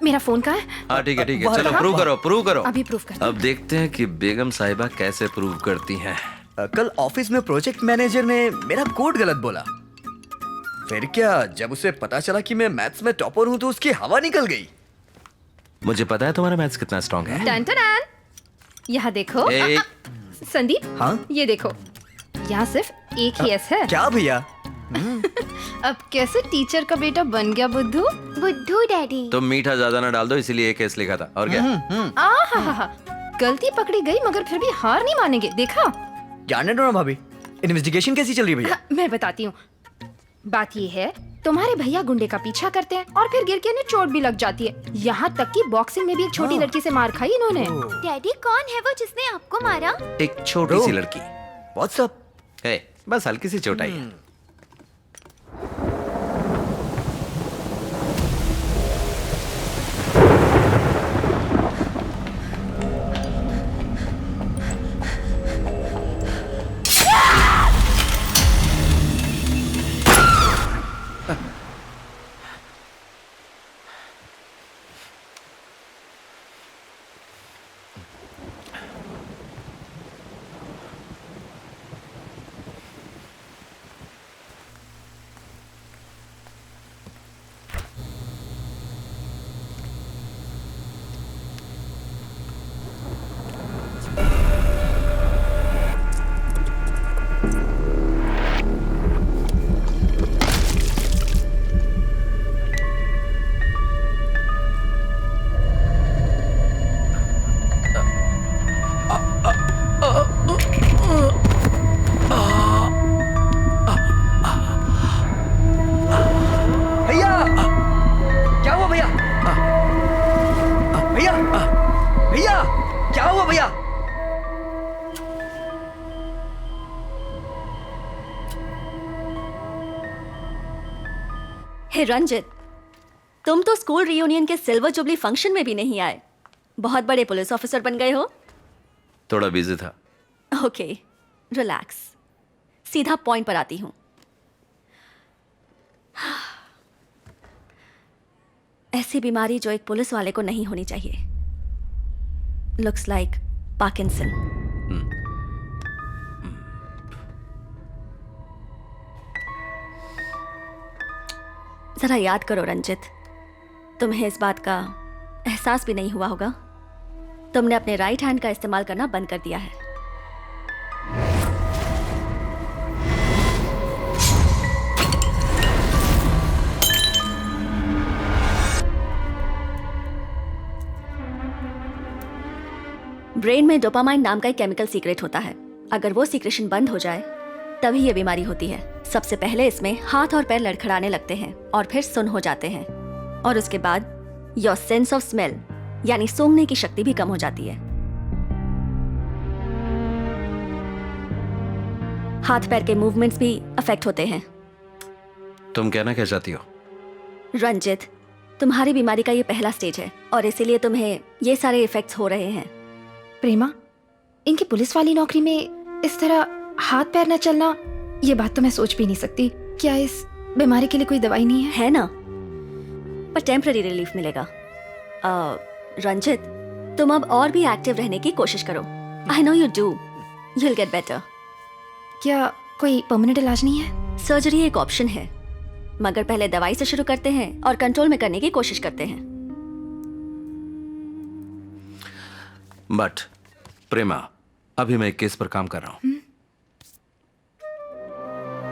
मेरा फोन कहाँ है? हाँ ठीक है, चलो प्रूव करो। अभी प्रूव करते हैं। अब देखते हैं कि बेगम साहिबा कैसे प्रूव करती हैं। कल ऑफिस में प्रोजेक्ट मैनेजर ने मेरा कोड गलत बोला। फिर क्या, जब उसे पता चला कि मैं मैथ्स में टॉपर हूँ तो उसकी हवा निकल गई। मुझे पता है तुम्हारा मैथ्स कितना स्ट्रांग है। टन टन टन। यहाँ देखो। संदीप, हाँ? ये देखो, यहाँ सिर्फ एक ही एस है। क्या भैया? अब कैसे टीचर का बेटा बन गया बुद्धू? बुद्धू डैडी। तुम मीठा ज्यादा ना डाल दो, इसीलिए एक केस लिखा था। और क्या? गलती पकड़ी गई मगर फिर भी हार नहीं मानेंगे, देखा? जानने दो ना भाभी, इन्वेस्टिगेशन कैसी चल रही है भैया? मैं बताती हूँ। बात ये है, तुम्हारे भैया गुंडे का पीछा करते हैं और फिर गिर के इन्हें चोट भी लग जाती है। यहाँ तक कि बॉक्सिंग में भी एक छोटी लड़की से मार खाई इन्होंने। डैडी, कौन है वो जिसने आपको मारा? एक छोटी सी लड़की। व्हाट्सअप है, बस हल्की सी चोट आई है। हे रंजित, तुम तो स्कूल रियूनियन के सिल्वर जुबली फंक्शन में भी नहीं आए। बहुत बड़े पुलिस ऑफिसर बन गए हो। थोड़ा बिजी था। Okay, relax. सीधा पॉइंट पर आती हूँ। ऐसी बीमारी जो एक पुलिस वाले को नहीं होनी चाहिए। Looks like Parkinson. जरा याद करो रंजित, तुम्हें इस बात का एहसास भी नहीं हुआ होगा। तुमने अपने राइट हैंड का इस्तेमाल करना बंद कर दिया है। ब्रेन में डोपामाइन नाम का एक केमिकल सीक्रेट होता है। अगर वो सीक्रेशन बंद हो जाए तभी ये बीमारी होती है। सबसे पहले इसमें हाथ और पैर लड़खड़ाने लगते हैं और फिर सुन्न हो जाते हैं, और उसके बाद योर सेंस ऑफ स्मेल यानी सूंघने की शक्ति भी कम हो जाती है। हाथ पैर के मूवमेंट्स भी अफेक्ट होते हैं। तुम कहना क्या चाहती हो? रंजित, तुम्हारी बीमारी का ये पहला स्टेज है और इसीलिए तुम्हें ये सारे इफेक्ट्स हो रहे हैं। प्रेमा, इनकी पुलिस वाली नौकरी में इस तरह हाथ पैर न चलना, ये बात तो मैं सोच भी नहीं सकती। क्या इस बीमारी के लिए कोई दवाई नहीं है? है ना, पर टेम्पररी रिलीफ मिलेगा। रंजित, तुम अब और भी एक्टिव रहने की कोशिश करो। I know you do, you will get better. क्या कोई परमानेंट इलाज नहीं है? सर्जरी एक ऑप्शन है, मगर पहले दवाई से शुरू करते हैं और कंट्रोल में करने की कोशिश करते हैं। बट प्रेमा, अभी मैं एक केस पर काम कर रहा हूं।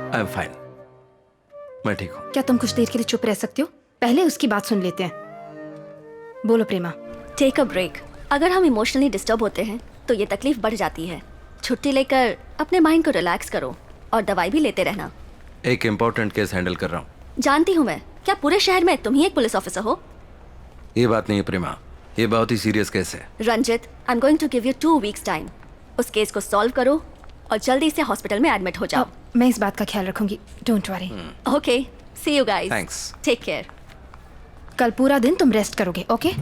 आई एम फाइन, मैं ठीक हूं। क्या तुम कुछ देर के लिए चुप रह सकते हो? पहले उसकी बात सुन लेते हैं। बोलो प्रेमा। Take a break. अगर हम इमोशनली डिस्टर्ब होते हैं तो ये तकलीफ बढ़ जाती है। छुट्टी लेकर अपने माइंड को रिलैक्स करो और दवाई भी लेते रहना। एक इम्पोर्टेंट केस हैंडल कर रहा हूं। जानती हूँ मैं, क्या पूरे शहर में तुम ही एक पुलिस ऑफिसर हो? ये बात नहीं है प्रेमा, ये बहुत ही सीरियस केस है। Ranjit, I am going to give you 2 weeks time. उस केस को सॉल्व करो और जल्दी से हॉस्पिटल में एडमिट हो जाओ। मैं इस बात का ख्याल रखूंगी, don't worry. Okay, see you guys. Thanks. Take care. कल पूरा दिन तुम रेस्ट करोगे, ओके?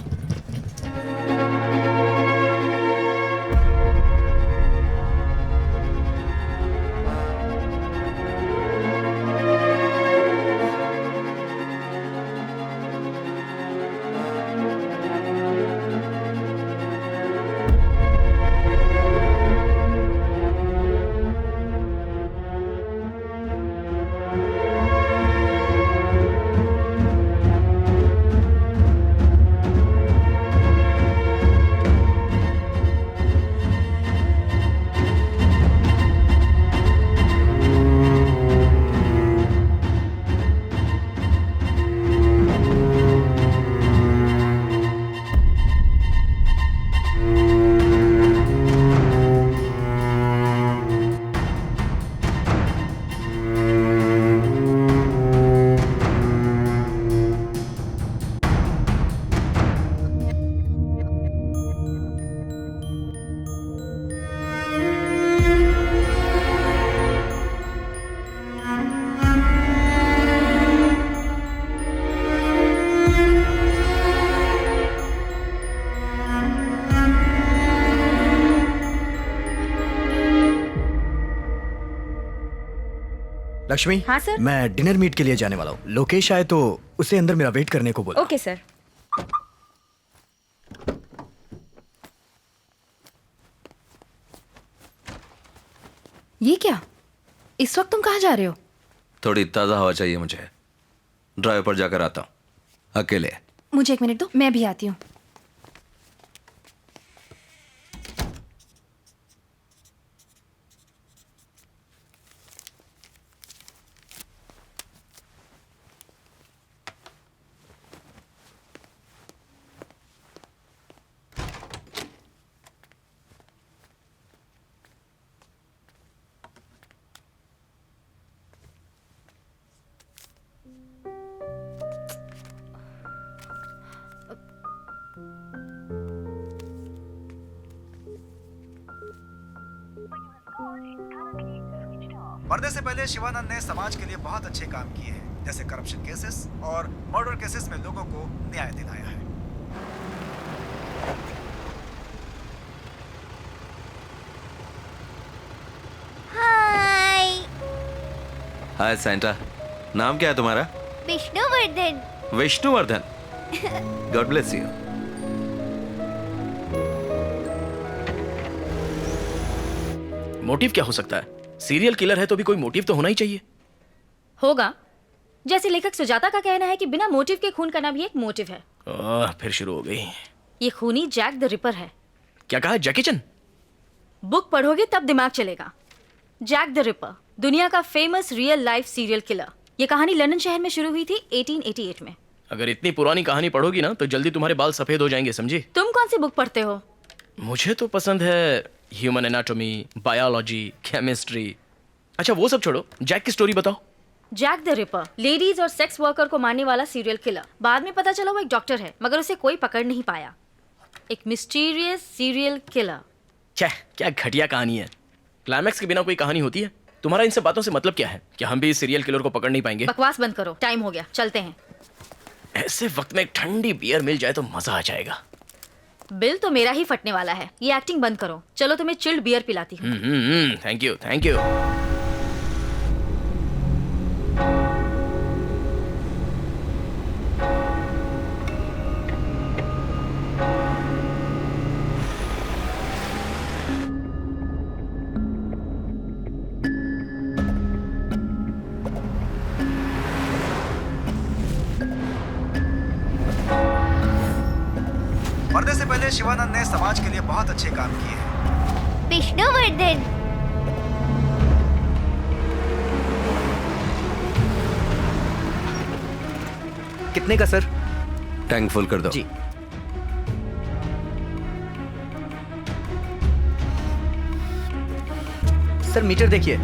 लक्ष्मी। हाँ सर। मैं डिनर मीट के लिए जाने वाला हूँ। लोकेश आए तो उसे अंदर मेरा वेट करने को बोला। Okay sir. ये क्या? इस वक्त तुम कहाँ जा रहे हो? थोड़ी ताज़ा हवा चाहिए मुझे। ड्राइव पर जाकर आता हूँ अकेले। मुझे 1 मिनट दो, मैं भी आती हूँ। मरने से पहले शिवानंद ने समाज के लिए बहुत अच्छे काम किए हैं, जैसे करप्शन केसेस और मर्डर केसेस में लोगों को न्याय दिलाया है। हाय। हाय सेंटा, नाम क्या है तुम्हारा? Vishnuvardhana. Vishnuvardhana. God bless you. Motive क्या हो सकता है? सीरियल किलर है तो भी कोई मोटिव तो होना ही चाहिए। होगा। जैसे लेखक सुजाता का कहना है कि बिना मोटिव के खून करना भी एक मोटिव है। फिर शुरू हो गई। ये खूनी जैक द रिपर है। क्या कहा? जैकी चैन? बुक पढ़ोगे तब दिमाग चलेगा। जैक द रिपर, दुनिया का famous real life serial killer. ये कहानी लंदन शहर में शुरू हुई थी 1888 में। अगर इतनी पुरानी कहानी पढ़ोगी ना तो जल्दी तुम्हारे बाल सफेद हो जाएंगे, समझी? तुम कौन सी बुक पढ़ते हो? मुझे तो पसंद है ह्यूमन एनाटॉमी, बायोलॉजी, केमिस्ट्री। अच्छा वो सब छोड़ो, जैक की स्टोरी बताओ। जैक द रिपर लेडीज और सेक्स वर्कर को मारने वाला सीरियल किलर। बाद में पता चला वो एक डॉक्टर है, मगर उसे कोई पकड़ नहीं पाया। एक मिस्टीरियस सीरियल किलर। क्या घटिया कहानी है। क्लाइमैक्स के बिना कोई कहानी होती है? तुम्हारा इन सब बातों से मतलब क्या है? क्या हम भी इस सीरियल किलर को पकड़ नहीं पाएंगे? बकवास बंद करो, टाइम हो गया, चलते हैं। ऐसे वक्त में एक ठंडी बियर मिल जाए तो मजा आ जाएगा। बिल तो मेरा ही फटने वाला है। ये एक्टिंग बंद करो, चलो तुम्हें चिल्ड बियर पिलाती हूँ। Thank you, thank you. मरने से पहले शिवानंद ने समाज के लिए बहुत अच्छे काम किए हैं। विष्णुवर्धन। कितने का सर? टैंक फुल कर दो। जी। सर मीटर देखिए।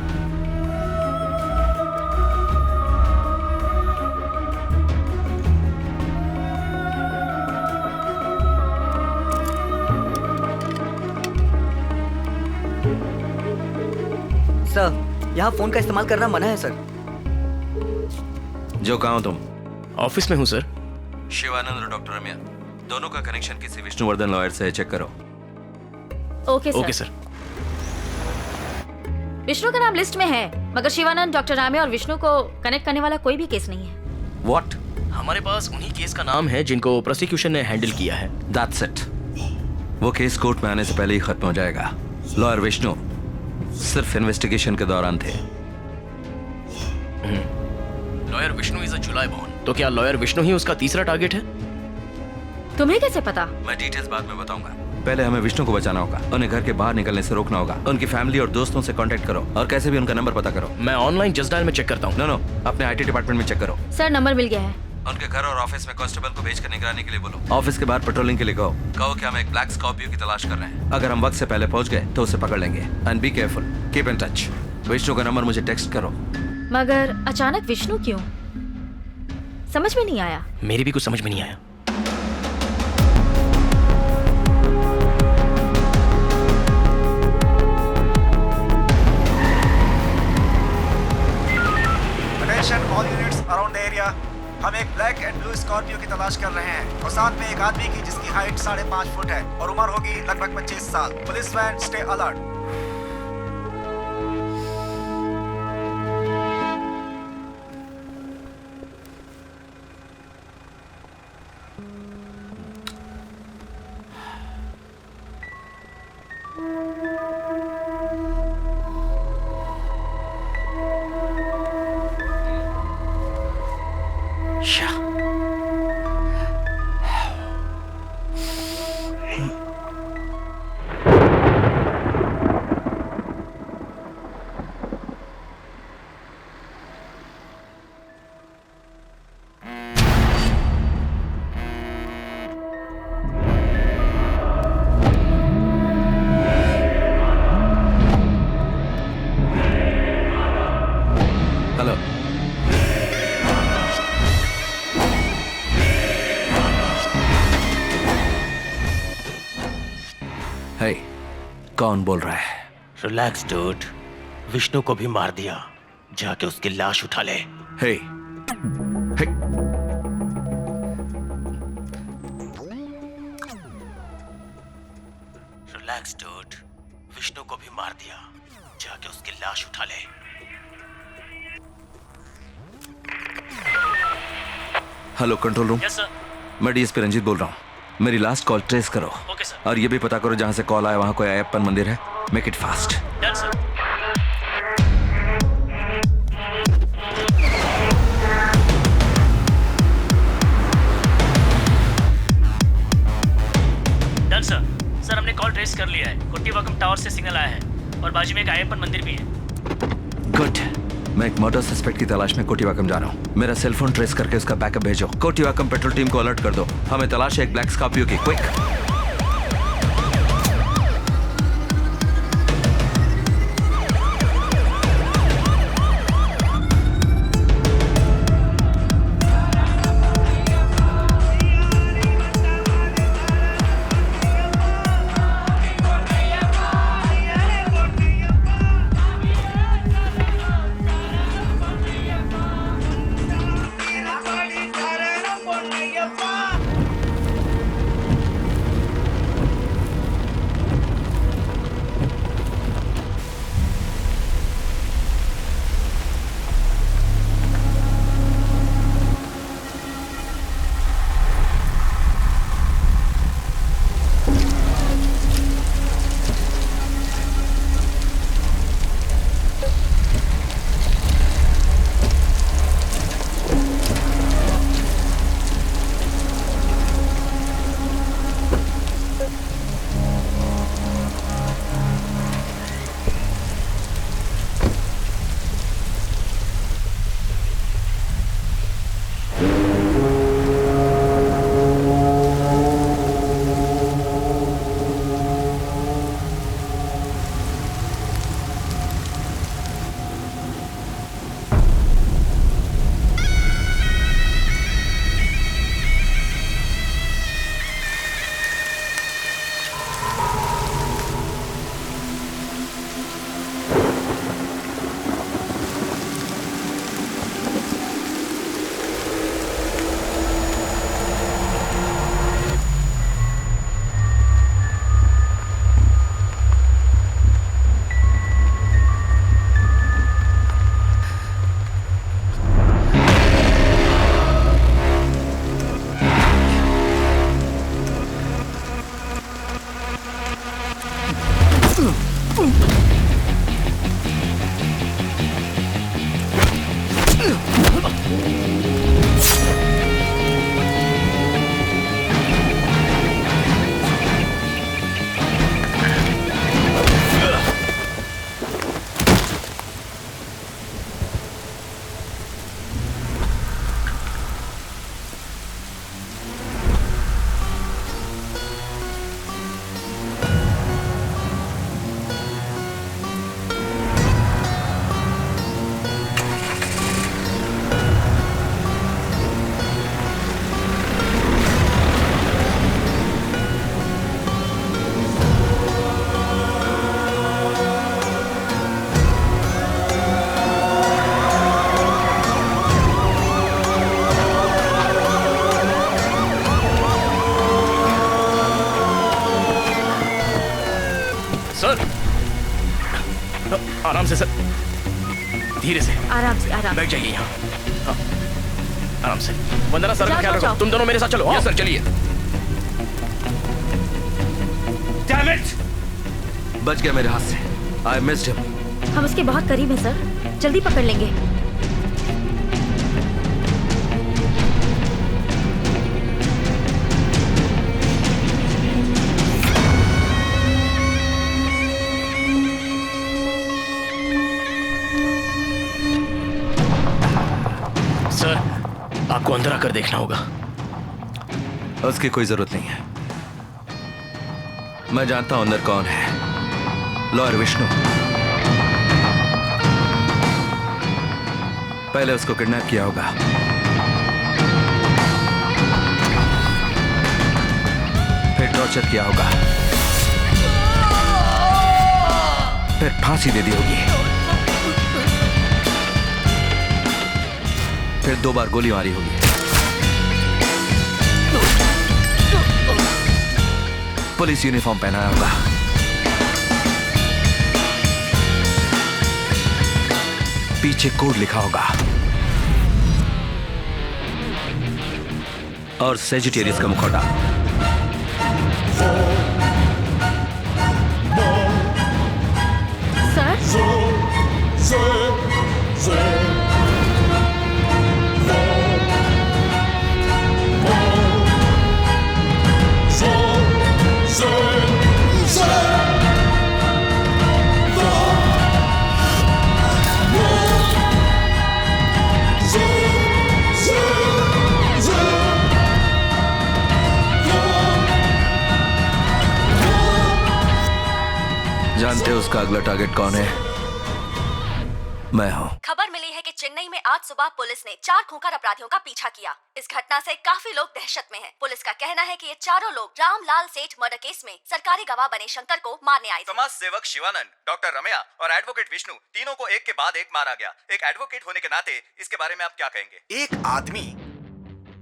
सर, यहाँ फोन का इस्तेमाल करना मना है सर। जो कहा तुम? ऑफिस में हूँ सर। शिवानंद और डॉक्टर रम्या दोनों का कनेक्शन किसी विष्णुवर्धन लॉयर से चेक करो। Okay sir. विष्णु का नाम लिस्ट में है, मगर शिवानंद, डॉक्टर रामे और विष्णु को कनेक्ट करने वाला कोई भी केस नहीं है। What? हमारे पास उन्हीं केस का नाम है जिनको प्रोसिक्यूशन ने हैंडल किया है। That's it. वो केस कोर्ट में आने से पहले ही खत्म हो जाएगा। लॉयर विष्णु सिर्फ इन्वेस्टिगेशन के दौरान थे। Lawyer Vishnu is a July born. तो क्या लॉयर विष्णु ही उसका तीसरा टारगेट है? तुम्हें कैसे पता? मैं डिटेल्स बाद में बताऊंगा। पहले हमें विष्णु को बचाना होगा। उन्हें घर के बाहर निकलने से रोकना होगा। उनकी फैमिली और दोस्तों से कांटेक्ट करो और कैसे भी उनका नंबर पता करो। मैं ऑनलाइन जस्ट डायल में चेक करता हूँ। नो, अपने आईटी डिपार्टमेंट में चेक करो। सर नंबर मिल गया है। उनके घर और ऑफिस में कांस्टेबल को भेजकर निगरानी के लिए बोलो। ऑफिस के बाहर पेट्रोलिंग के लिए कहो कि हम एक ब्लैक स्कॉर्पियो की तलाश कर रहे हैं। अगर हम वक्त से पहले पहुंच गए तो उसे पकड़ लेंगे। And be careful, keep in touch. Vishnu का नंबर मुझे टेक्स्ट करो। मगर अचानक विष्णु क्यों? समझ में नहीं आया। मेरी भी कुछ समझ में नहीं आया। Attention all units around the area. हम एक ब्लैक एंड ब्लू स्कॉर्पियो की तलाश कर रहे हैं और साथ में एक आदमी की जिसकी हाइट 5.5 फुट है और उम्र होगी लगभग 25 साल। Police van, stay alert. Hello. Hey, कौन बोल रहा है? रिलैक्स डूड, विष्णु को भी मार दिया। जाके उसकी लाश उठा ले। हे, रिलैक्स डूड, विष्णु को भी मार दिया। जाके उसकी लाश उठा ले। Hello control room. Yes sir. मैं डीएसपी रंजीत बोल रहा हूँ। मेरी लास्ट कॉल ट्रेस करो। Okay sir. और ये भी पता करो जहाँ से कॉल आया वहाँ कोई अयप्पन मंदिर है। Make it fast. Done sir. Done sir. Sir हमने कॉल ट्रेस कर लिया है। कोट्टीवाकम टावर से सिग्नल आया है और बाजू में एक अयप्पन मंदिर भी है। गुड। मैं एक मर्डर सस्पेक्ट की तलाश में कोट्टीवाकम जा रहा हूँ। मेरा सेल फोन ट्रेस करके उसका बैकअप भेजो। कोट्टीवाकम पेट्रोल टीम को अलर्ट कर दो। हमें तलाश है एक ब्लैक स्कॉर्पियो की। क्विक। आराम से सर, धीरे से। आराम से, आराम। बैठ जाइए यहाँ। हाँ, आराम से। वंदना सर का ख्याल रखो। तुम दोनों मेरे साथ चलो। यस सर, चलिए। Damn it! बच गया मेरे हाथ से। I missed him. हम उसके बहुत करीब हैं सर, जल्दी पकड़ लेंगे। सर, आपको अंदर आकर देखना होगा। उसकी कोई जरूरत नहीं है। मैं जानता हूं अंदर कौन है। लॉयर विष्णु। पहले उसको किडनैप किया होगा, फिर टॉर्चर किया होगा, फिर फांसी दे दी होगी, फिर 2 बार गोली मारी होगी, पुलिस यूनिफॉर्म पहनाया होगा, पीछे कोड लिखा होगा, और सेजिटेरियस का मुखौटा। जानते हो उसका अगला टारगेट कौन है? मैं हूँ। खबर मिली है कि चेन्नई में आज सुबह पुलिस ने 4 खूंखार अपराधियों का पीछा किया। इस घटना से काफी लोग दहशत में हैं। पुलिस का कहना है कि ये चारों लोग रामलाल सेठ मर्डर केस में सरकारी गवाह बने शंकर को मारने आए थे। समाज सेवक शिवानंद, डॉक्टर रमैया और एडवोकेट विष्णु, तीनों को एक के बाद एक मारा गया। एक एडवोकेट होने के नाते इसके बारे में आप क्या कहेंगे? एक आदमी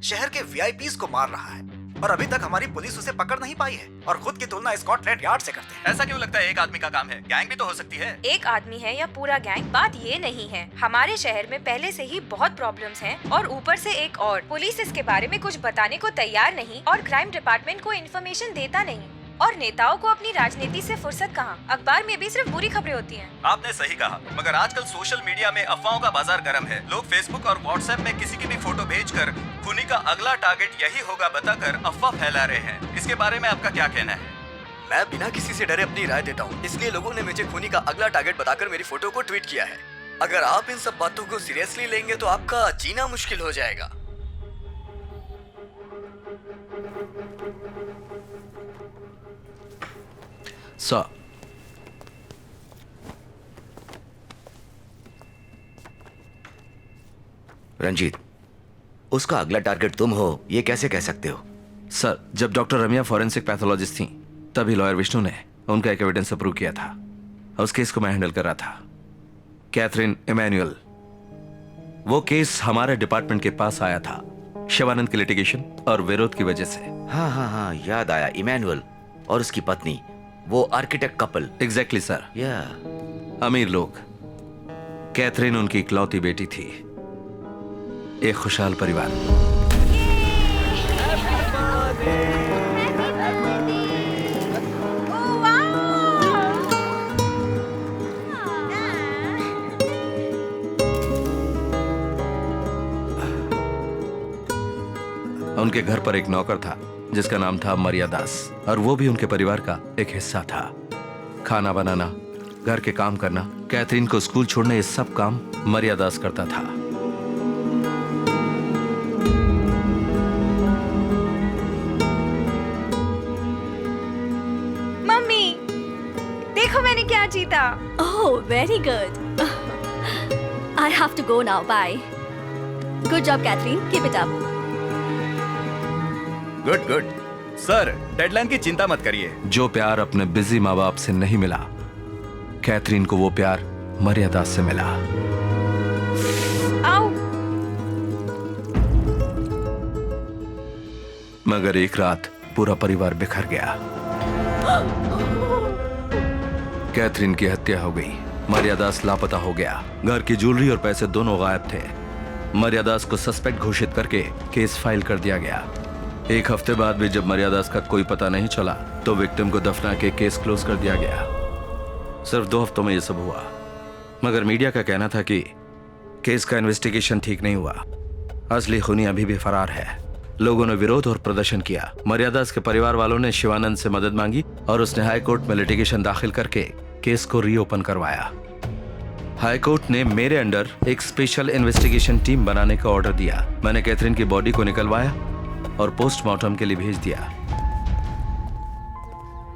शहर के वीआईपीज को मार रहा है और अभी तक हमारी पुलिस उसे पकड़ नहीं पाई है और खुद की तुलना स्कॉटलैंड यार्ड से करते हैं। ऐसा क्यों लगता है एक आदमी का काम है? गैंग भी तो हो सकती है। एक आदमी है या पूरा गैंग, बात ये नहीं है। हमारे शहर में पहले से ही बहुत प्रॉब्लम्स हैं और ऊपर से एक और पुलिस इसके बारे में कुछ बताने को तैयार नहीं और क्राइम डिपार्टमेंट को इन्फॉर्मेशन देता नहीं और नेताओं को अपनी राजनीति से फुर्सत कहाँ। अखबार में भी सिर्फ बुरी खबरें होती हैं। आपने सही कहा, मगर आजकल सोशल मीडिया में अफवाहों का बाजार गर्म है। लोग फेसबुक और व्हाट्सएप में किसी की भी फोटो भेजकर खूनी का अगला टारगेट यही होगा बताकर अफवाह फैला रहे हैं। इसके बारे में आपका क्या कहना है? मैं बिना किसी से डरे अपनी राय देता हूँ, इसलिए लोगों ने मुझे खूनी का अगला टारगेट बताकर मेरी फोटो को ट्वीट किया है। अगर आप इन सब बातों को सीरियसली लेंगे तो आपका जीना मुश्किल हो जाएगा। सर, रंजीत, उसका अगला टारगेट तुम हो, ये कैसे कह सकते हो? सर, जब डॉक्टर रमिया फॉरेंसिक पैथोलॉजिस्ट थी तभी लॉयर विष्णु ने उनका एक एविडेंस अप्रूव किया था। उस केस को मैं हैंडल कर रहा था, कैथरीन इमैनुअल। वो केस हमारे डिपार्टमेंट के पास आया था शिवानंद के लिटिगेशन और विरोध की वजह से। हाँ, याद आया, इमैनुअल और उसकी पत्नी, वो आर्किटेक्ट कपल। Exactly sir. अमीर लोग। कैथरीन उनकी इकलौती बेटी थी। एक खुशहाल परिवार। उनके घर पर एक नौकर था जिसका नाम था मर्यादास और वो भी उनके परिवार का एक हिस्सा था। खाना बनाना, घर के काम करना, कैथरीन को स्कूल छोड़ने, ये सब काम मर्यादास करता था। मम्मी, देखो मैंने क्या जीता। Oh, very good. I have to go now. Bye. Good job, Catherine. Keep it up. Good sir, deadline की चिंता मत करिए। जो प्यार अपने बिजी माँ बाप से नहीं मिला, कैथरीन को वो प्यार मर्यादा से मिला। आओ। मगर एक रात पूरा परिवार बिखर गया। कैथरीन की हत्या हो गई, मर्यादास लापता हो गया। घर की ज्वेलरी और पैसे दोनों गायब थे। मर्यादास को सस्पेक्ट घोषित करके केस फाइल कर दिया गया। एक हफ्ते बाद भी जब मर्यादास का कोई पता नहीं चला तो विक्टिम को दफना के केस क्लोज कर दिया गया। सिर्फ 2 हफ्तों में यह सब हुआ। मगर मीडिया का कहना था कि केस का इन्वेस्टिगेशन ठीक नहीं हुआ, असली खूनी अभी भी फरार है। लोगों ने विरोध और प्रदर्शन किया। मर्यादास के परिवार वालों ने शिवानंद से मदद मांगी और उसने हाई कोर्ट में लिटिगेशन दाखिल करके केस को रीओपन करवाया। हाई कोर्ट ने मेरे अंडर एक स्पेशल इन्वेस्टिगेशन टीम बनाने का ऑर्डर दिया। मैंने कैथरीन की बॉडी को निकलवाया और पोस्टमार्टम के लिए भेज दिया।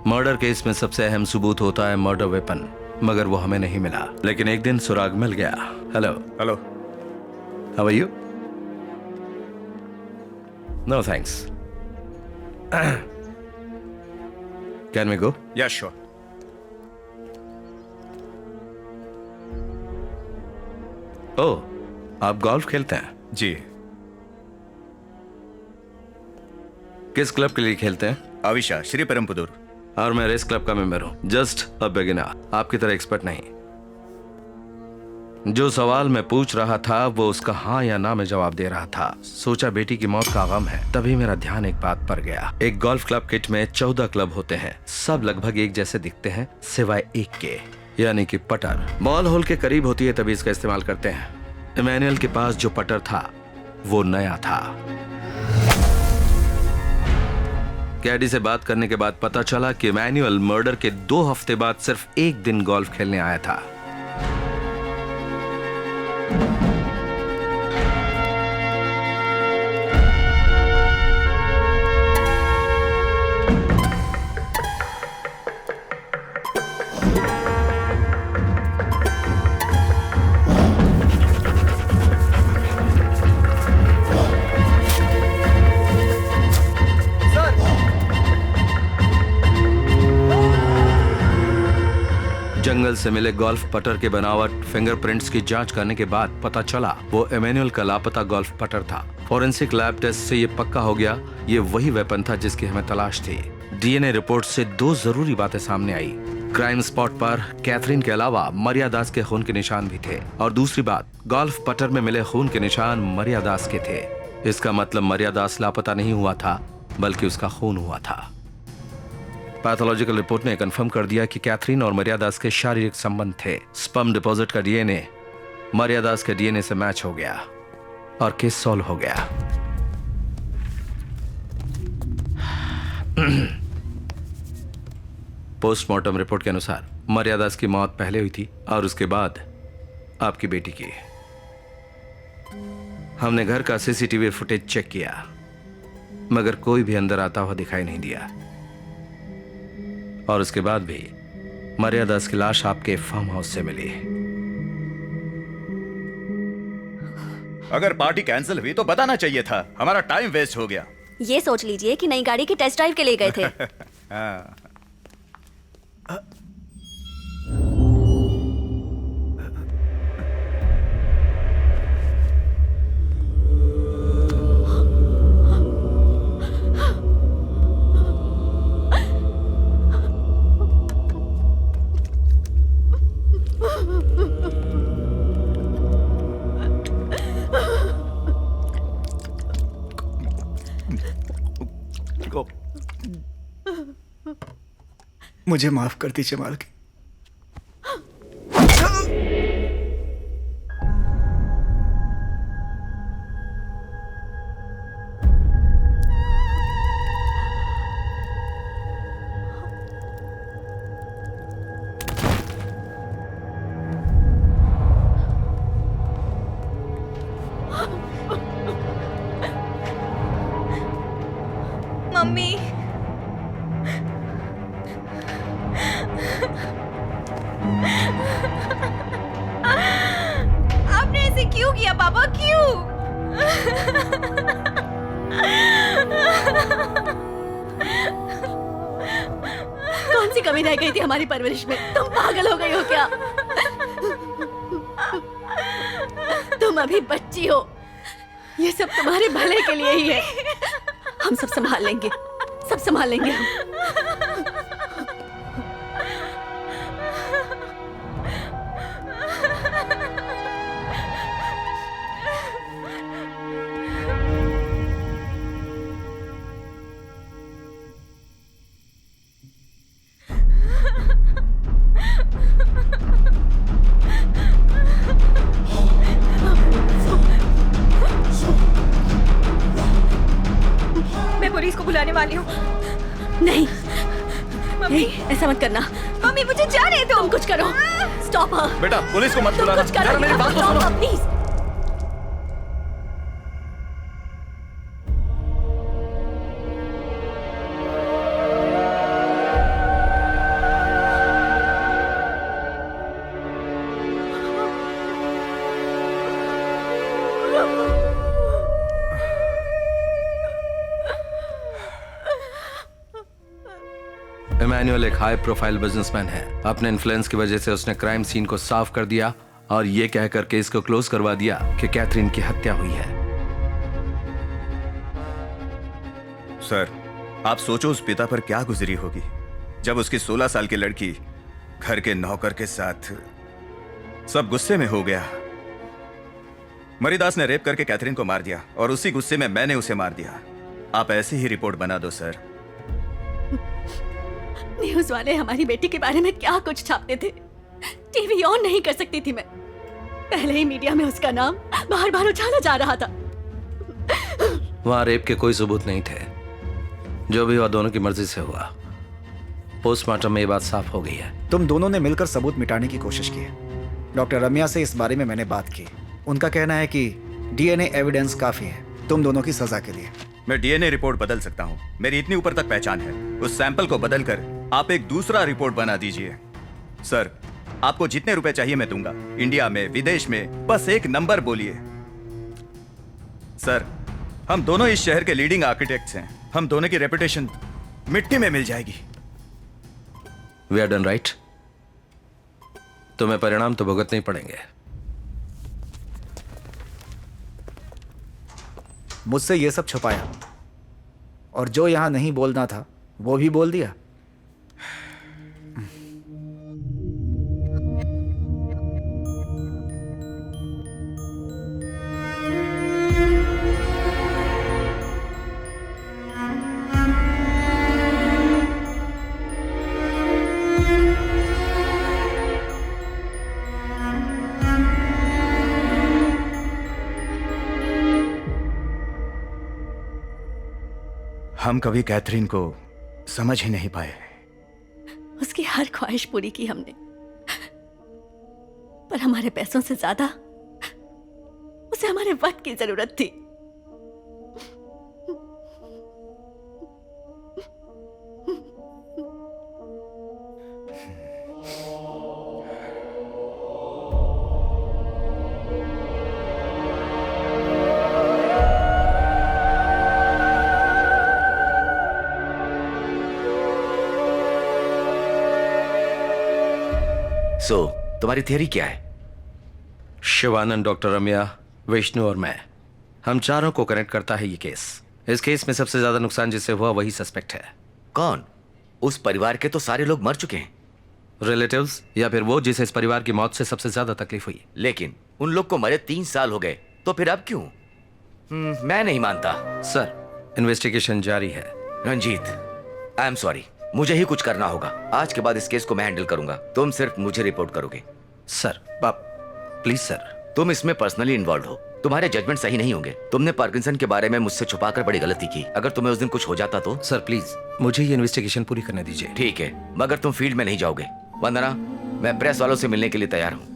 मर्डर केस में सबसे अहम सबूत होता है मर्डर वेपन, मगर वो हमें नहीं मिला। लेकिन एक दिन सुराग मिल गया। Hello, how are you? No thanks. Can we go? Yes sure. Oh, आप गोल्फ खेलते हैं? जी। किस क्लब के लिए खेलते हैं? अविशा, श्री परमपुदुर। और मैं रेस क्लब का मेंबर हूं। जस्ट अ बिगिनर, आपकी तरह एक्सपर्ट नहीं। जो सवाल मैं पूछ रहा था वो उसका हाँ या ना में जवाब दे रहा था। सोचा बेटी की मौत का गम है, तभी मेरा ध्यान एक बात पर गया। एक गोल्फ क्लब किट में 14 क्लब होते हैं, सब लगभग एक जैसे दिखते हैं सिवाय एक के, यानी कि पटर। बॉल होल के करीब होती है तभी इसका इस्तेमाल करते हैं। इमैनुअल के पास जो पटर था वो नया था। कैडी से बात करने के बाद पता चला कि इमैनुअल मर्डर के 2 हफ्ते बाद सिर्फ एक दिन गोल्फ खेलने आया था। जंगल से मिले गोल्फ पटर के बनावट फिंगरप्रिंट्स की जांच करने के बाद पता चला वो इमैनुअल का लापता गोल्फ पटर था। फोरेंसिक लैब टेस्ट से ये पक्का हो गया ये वही वेपन था जिसकी हमें तलाश थी। डीएनए रिपोर्ट से 2 जरूरी बातें सामने आई। क्राइम स्पॉट पर कैथरीन के अलावा मरिया दास के खून के निशान भी थे, और दूसरी बात गोल्फ पटर में मिले खून के निशान मरिया दास के थे। इसका मतलब मरिया दास लापता नहीं हुआ था बल्कि उसका खून हुआ था। पैथोलॉजिकल रिपोर्ट ने कंफर्म कर दिया कि कैथरीन और मरिया दास के शारीरिक संबंध थे। स्पर्म डिपॉजिट का डीएनए मरिया दास के डीएनए से मैच हो गया और केस सॉल्व हो गया। पोस्टमार्टम रिपोर्ट के अनुसार मरिया दास की मौत पहले हुई थी और उसके बाद आपकी बेटी की। हमने घर का सीसीटीवी फुटेज चेक किया मगर कोई भी अंदर आता हुआ दिखाई नहीं दिया, और उसके बाद भी मरिया दास की लाश आपके फार्म हाउस से मिली। अगर पार्टी कैंसिल हुई तो बताना चाहिए था, हमारा टाइम वेस्ट हो गया। ये सोच लीजिए कि नई गाड़ी की टेस्ट ड्राइव के लिए गए थे। हाँ। मुझे माफ कर दीजिए मालकिन। मम्मी, आपने ऐसे क्यों किया पापा, क्यों? कौन सी कमी रह गई थी हमारी परवरिश में? तुम पागल हो गई हो क्या? तुम अभी बच्ची हो, ये सब तुम्हारे भले के लिए ही है। हम सब संभाल लेंगे, सब संभाल लेंगे हम। मैं पुलिस को बुलाने वाली हूँ। नहीं मम्मी, ऐसा मत करना। मम्मी मुझे जाने दो। तुम कुछ करो। स्टॉप हर। बेटा पुलिस को मत तुम बुलाना। कुछ करो। जरा मेरी बात तो सुनो। प्लीज। इमैनुअल एक हाई प्रोफाइल बिजनेसमैन है। अपने इन्फ्लुएंस की वजह से उसने क्राइम सीन को साफ कर दिया और ये कहकर केस को क्लोज करवा दिया कि कैथरीन की हत्या हुई है। सर, आप सोचो उस पिता पर क्या गुजरी होगी जब उसकी 16 साल की लड़की घर के नौकर के साथ सब गुस्से में हो गया। मरीदास ने रेप करके कैथरीन को मार दिया और उसी गुस्से में मैंने उसे मार दिया। आप ऐसी ही रिपोर्ट बना दो सर। न्यूज वाले हमारी बेटी के बारे में क्या कुछ छापते थे, टीवी ऑन नहीं कर सकती थी मैं। पहले ही मीडिया में उसका नाम बार बार उछाला जा रहा था। वहां रेप के कोई सबूत नहीं थे। जो भी हुआ दोनों की मर्जी से हुआ। पोस्टमार्टम में ये बात साफ हो गई है। तुम दोनों ने मिलकर सबूत मिटाने की कोशिश की है। डॉक्टर रम्या से इस बारे में मैंने बात की। उनका कहना है कि डीएनए एविडेंस काफी है तुम दोनों की सजा के लिए। मैं डीएनए रिपोर्ट बदल सकता हूँ, मेरी इतनी ऊपर तक पहचान है। उस सैंपल को बदलकर आप एक दूसरा रिपोर्ट बना दीजिए। सर, आपको जितने रुपए चाहिए मैं दूंगा, इंडिया में, विदेश में, बस एक नंबर बोलिए। सर, हम दोनों इस शहर के लीडिंग आर्किटेक्ट्स हैं। हम दोनों की रेपुटेशन मिट्टी में मिल जाएगी। We are done right. तुम्हें परिणाम तो भुगतने ही पड़ेंगे। मुझसे ये सब छुपाया और जो यहां नहीं बोलना था वो भी बोल दिया। हम कभी कैथरीन को समझ ही नहीं पाए। उसकी हर ख्वाहिश पूरी की हमने, पर हमारे पैसों से ज्यादा उसे हमारे वक्त की जरूरत थी। तुम्हारी थियरी क्या है? शिवानंद, डॉक्टर रम्या, विष्णु और मैं, हम चारों को कनेक्ट करता है ये केस। इस केस में सबसे ज्यादा नुकसान जिससे हुआ वही सस्पेक्ट है। कौन? उस परिवार के तो सारे लोग मर चुके हैं। रिलेटिव्स या फिर वो जिसे इस परिवार की मौत से सबसे ज्यादा तकलीफ हुई। लेकिन उन लोग को मरे 3 साल हो गए, तो फिर अब क्यों? मैं नहीं मानता। सर, इन्वेस्टिगेशन जारी है। रंजीत, आई एम सॉरी, मुझे ही कुछ करना होगा। आज के बाद इस केस को मैं हैंडल करूंगा, तुम सिर्फ मुझे रिपोर्ट करोगे। Sir, please sir. तुम इसमें पर्सनली इन्वॉल्व हो, तुम्हारे जजमेंट सही नहीं होंगे। तुमने पार्किंसन के बारे में मुझसे छुपाकर बड़ी गलती की। अगर तुम्हें उस दिन कुछ हो जाता तो? सर प्लीज, मुझे ये इन्वेस्टिगेशन पूरी करने दीजिए। ठीक है, मगर तुम फील्ड में नहीं जाओगे। वंदना, मैं प्रेस वालों से मिलने के लिए तैयार हूँ।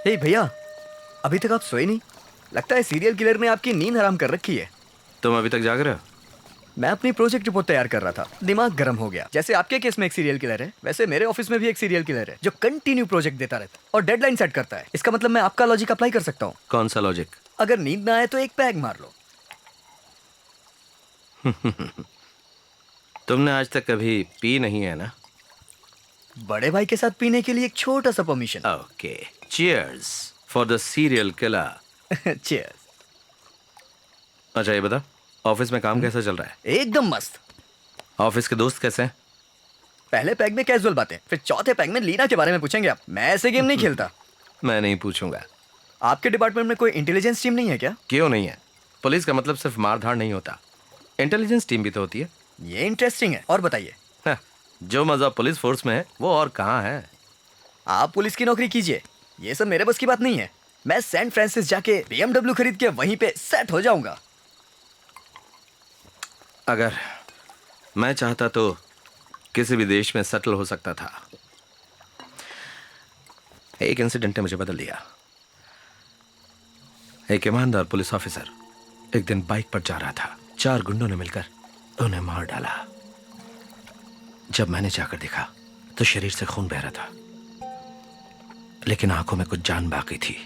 हे भैया, अभी तक आप सोए नहीं? लगता है सीरियल किलर ने आपकी नींद हराम कर रखी है। तुम अभी तक जाग रहे हो? मैं अपनी प्रोजेक्ट रिपोर्ट तैयार कर रहा था, दिमाग गर्म हो गया। जैसे आपके केस में एक सीरियल किलर है, वैसे मेरे ऑफिस में भी एक सीरियल किलर है जो कंटिन्यू प्रोजेक्ट देता रहता है और डेडलाइन सेट करता है। इसका मतलब मैं आपका लॉजिक अप्लाई कर सकता हूँ। कौन सा लॉजिक? अगर नींद ना आए तो एक पैग मार लो। तुमने आज तक कभी पी नहीं है ना? बड़े भाई के साथ पीने के लिए एक छोटा सा permission. Okay, cheers for the serial killer. Cheers. अच्छा ये बता, ऑफिस में काम कैसा चल रहा है? एकदम मस्त। ऑफिस के दोस्त कैसे हैं? पहले पैग में कैजुअल बातें, फिर चौथे पैग में लीना के बारे में पूछेंगे आप। मैं ऐसे गेम नहीं खेलता। मैं नहीं पूछूंगा। आपके डिपार्टमेंट में कोई इंटेलिजेंस टीम नहीं है क्या? क्यों नहीं है? पुलिस का मतलब सिर्फ मारधाड़ नहीं होता, इंटेलिजेंस टीम भी तो होती है। ये इंटरेस्टिंग है, और बताइए। जो मजा पुलिस फोर्स में है वो और कहाँ है? आप पुलिस की नौकरी कीजिए, ये सब मेरे बस की बात नहीं है। मैं सैन फ्रांसिस जाके BMW खरीद के वहीं पे सेट हो जाऊंगा। अगर मैं चाहता तो किसी भी देश में सेटल हो सकता था। एक इंसिडेंट ने मुझे बदल दिया। एक ईमानदार पुलिस ऑफिसर एक दिन बाइक पर जा रहा था। 4 गुंडों ने मिलकर उन्हें मार डाला। जब मैंने जाकर देखा तो शरीर से खून बह रहा था, लेकिन आंखों में कुछ जान बाकी थी।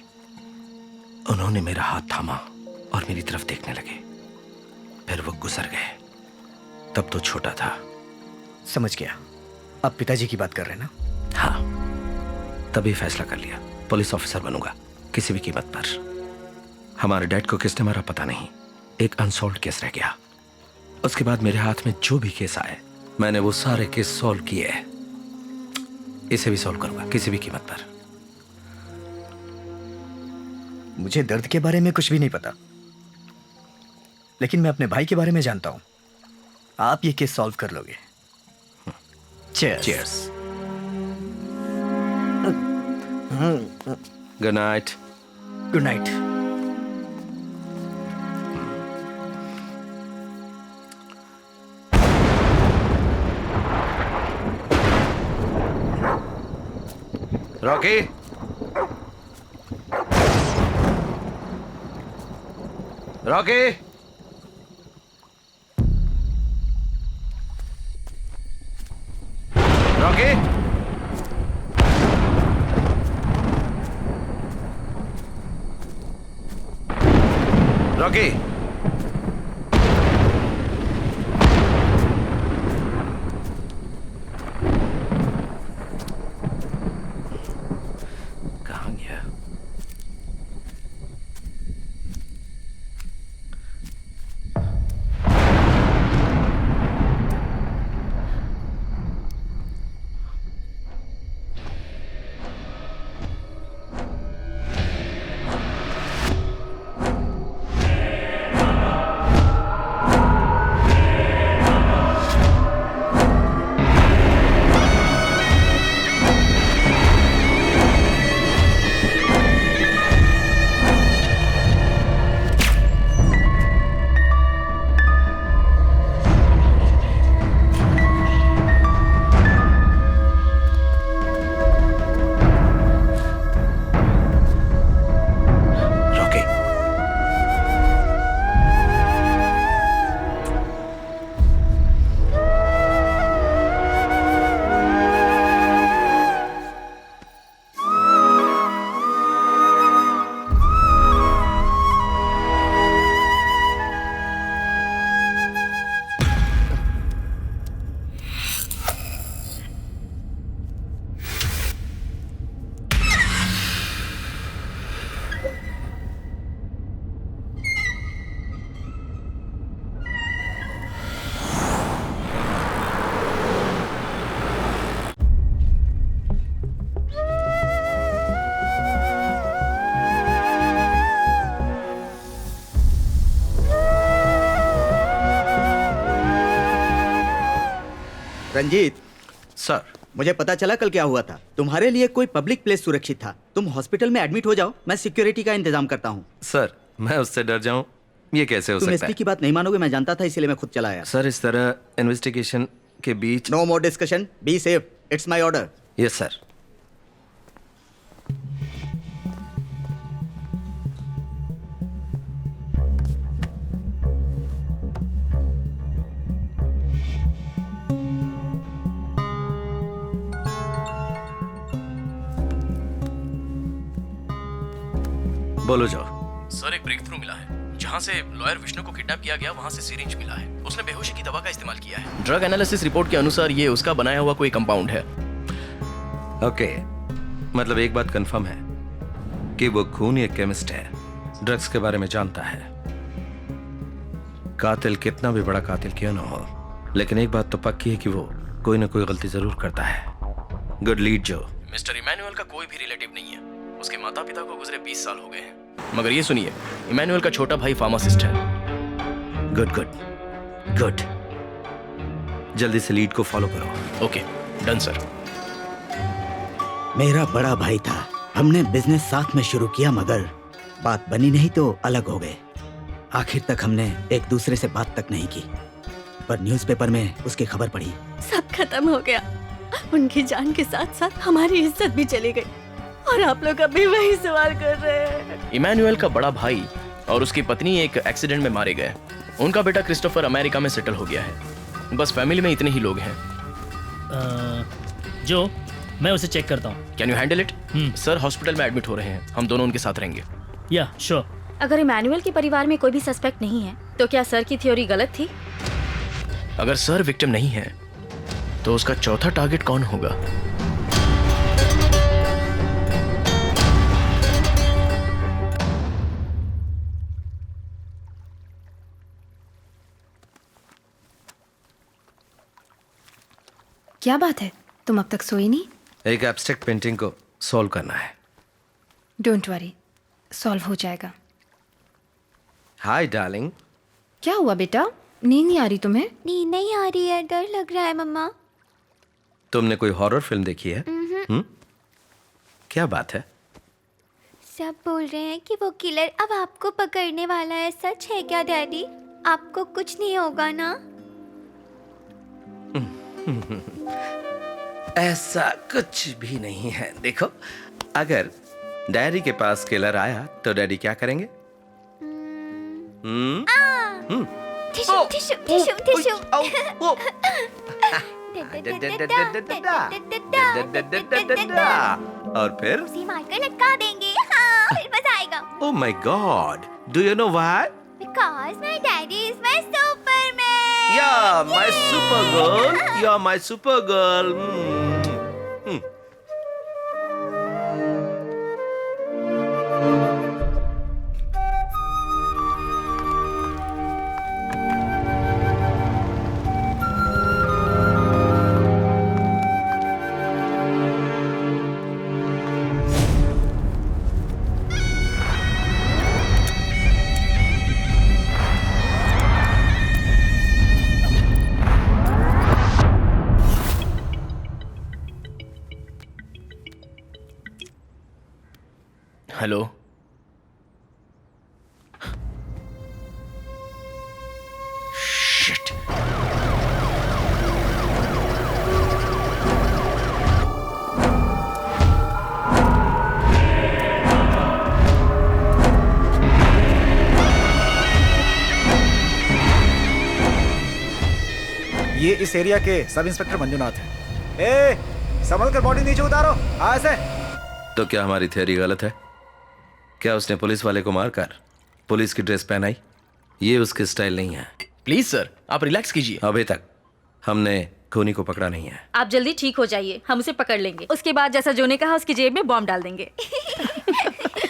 उन्होंने मेरा हाथ थामा और मेरी तरफ देखने लगे, फिर वो गुजर गए। तब तो छोटा था। समझ गया। आप पिताजी की बात कर रहे हैं ना? हाँ, तभी फैसला कर लिया पुलिस ऑफिसर बनूंगा किसी भी कीमत पर। हमारे डैड को किसने मारा पता नहीं, एक अनसॉल्व केस रह गया। उसके बाद मेरे हाथ में जो भी केस आए मैंने वो सारे केस सॉल्व किए। इसे भी सॉल्व करूंगा किसी भी कीमत पर। मुझे दर्द के बारे में कुछ भी नहीं पता, लेकिन मैं अपने भाई के बारे में जानता हूं। आप ये केस सॉल्व कर लोगे। Cheers. Good night. Good night. Rocky, Rocky, Rocky, Rocky, कहाँ गया? रंजीत सर, मुझे पता चला कल क्या हुआ था। तुम्हारे लिए कोई पब्लिक प्लेस सुरक्षित था। तुम हॉस्पिटल में एडमिट हो जाओ, मैं सिक्योरिटी का इंतजाम करता हूँ। सर मैं उससे डर जाऊं, ये कैसे हो तुम सकता एसपी है? की बात नहीं मानोगे, मैं जानता था, इसीलिए मैं खुद चला आया। सर इस तरह इन्वेस्टिगेशन के बीच no more discussion, be safe, it's my order. Yes sir. बोलो जाओ। सर एक ब्रेक थ्रू मिला है। जहाँ से लॉयर विष्णु को किडनैप किया गया वहाँ से सिरिंज मिला है। उसने बेहोशी की दवा का इस्तेमाल किया है। ड्रग एनालिसिस रिपोर्ट के अनुसार ये उसका बनाया हुआ कोई कंपाउंड है। ओके, मतलब एक बात कंफर्म है कि वो खूनी एक केमिस्ट है, ड्रग्स के बारे में जानता है। कातिल कितना भी बड़ा कातिल क्यों ना हो, लेकिन एक बात तो पक्की है कि वो कोई ना कोई गलती जरूर करता है। गुड लीड जो। मिस्टर इमैनुअल का कोई भी रिलेटिव नहीं है। उसके माता पिता को गुजरे 20 साल हो गए हैं। मगर ये सुनिए, इमैनुअल का छोटा भाई फार्मासिस्ट है। गुड गुड गुड, जल्दी से लीड को फॉलो करो। Okay done sir. मेरा बड़ा भाई था, हमने बिजनेस साथ में शुरू किया, मगर बात बनी नहीं तो अलग हो गए। आखिर तक हमने एक दूसरे से बात तक नहीं की, पर न्यूज़पेपर में उसकी खबर पड़ी। सब खत्म हो गया। उनकी जान के साथ साथ हमारी इज्जत भी चली गई, और आप लोग अभी वही सवाल कर रहे हैं। इमैनुअल का बड़ा भाई और उसकी पत्नी एक एक्सीडेंट में मारे गए। उनका बेटा क्रिस्टोफर अमेरिका में सेटल हो गया है। बस फैमिली में इतने ही लोग हैं। जो मैं उसे चेक करता हूँ। Can you handle it? Sir hospital में एडमिट हो रहे हैं, हम दोनों उनके साथ रहेंगे। या श्योर। अगर इमैनुअल के परिवार में कोई भी सस्पेक्ट नहीं है तो क्या सर की थ्योरी गलत थी? अगर सर विक्टिम नहीं है तो उसका चौथा टारगेट कौन होगा? क्या बात है, तुम अब तक सोई नहीं? एक एब्स्ट्रैक्ट पेंटिंग को सॉल्व करना है। डोंट वरी, सॉल्व हो जाएगा। Hi darling. क्या हुआ बेटा, नींद नहीं आ रही तुम्हें? नींद नहीं आ रही है, डर लग रहा है मम्मा। तुमने कोई हॉरर फिल्म देखी है? क्या बात है? सब बोल रहे हैं कि वो किलर अब आपको पकड़ने वाला है। सच है क्या डैडी? आपको कुछ नहीं होगा ना? ऐसा कुछ भी नहीं है। देखो, अगर डैडी के पास किलर आया तो डैडी क्या करेंगे? Tissue tissue tissue tissue. और फिर उसे मारकर लटका देंगे। हाँ, फिर मजा आएगा। Oh my God! Do you know why? Because my daddy is my Superman. Yeah, my super girl. You're my super girl. Hello, shit. ये इस एरिया के सब इंस्पेक्टर मंजुनाथ हैं। ए, संभल कर बॉडी नीचे उतारो। ऐसे। तो क्या हमारी थ्योरी गलत है? क्या उसने पुलिस वाले को मारकर पुलिस की ड्रेस पहनाई? ये उसकी स्टाइल नहीं है। प्लीज सर, आप रिलैक्स कीजिए। अभी तक हमने खूनी को पकड़ा नहीं है। आप जल्दी ठीक हो जाइए, हम उसे पकड़ लेंगे। उसके बाद जैसा जो ने कहा उसकी जेब में बॉम्ब डाल देंगे।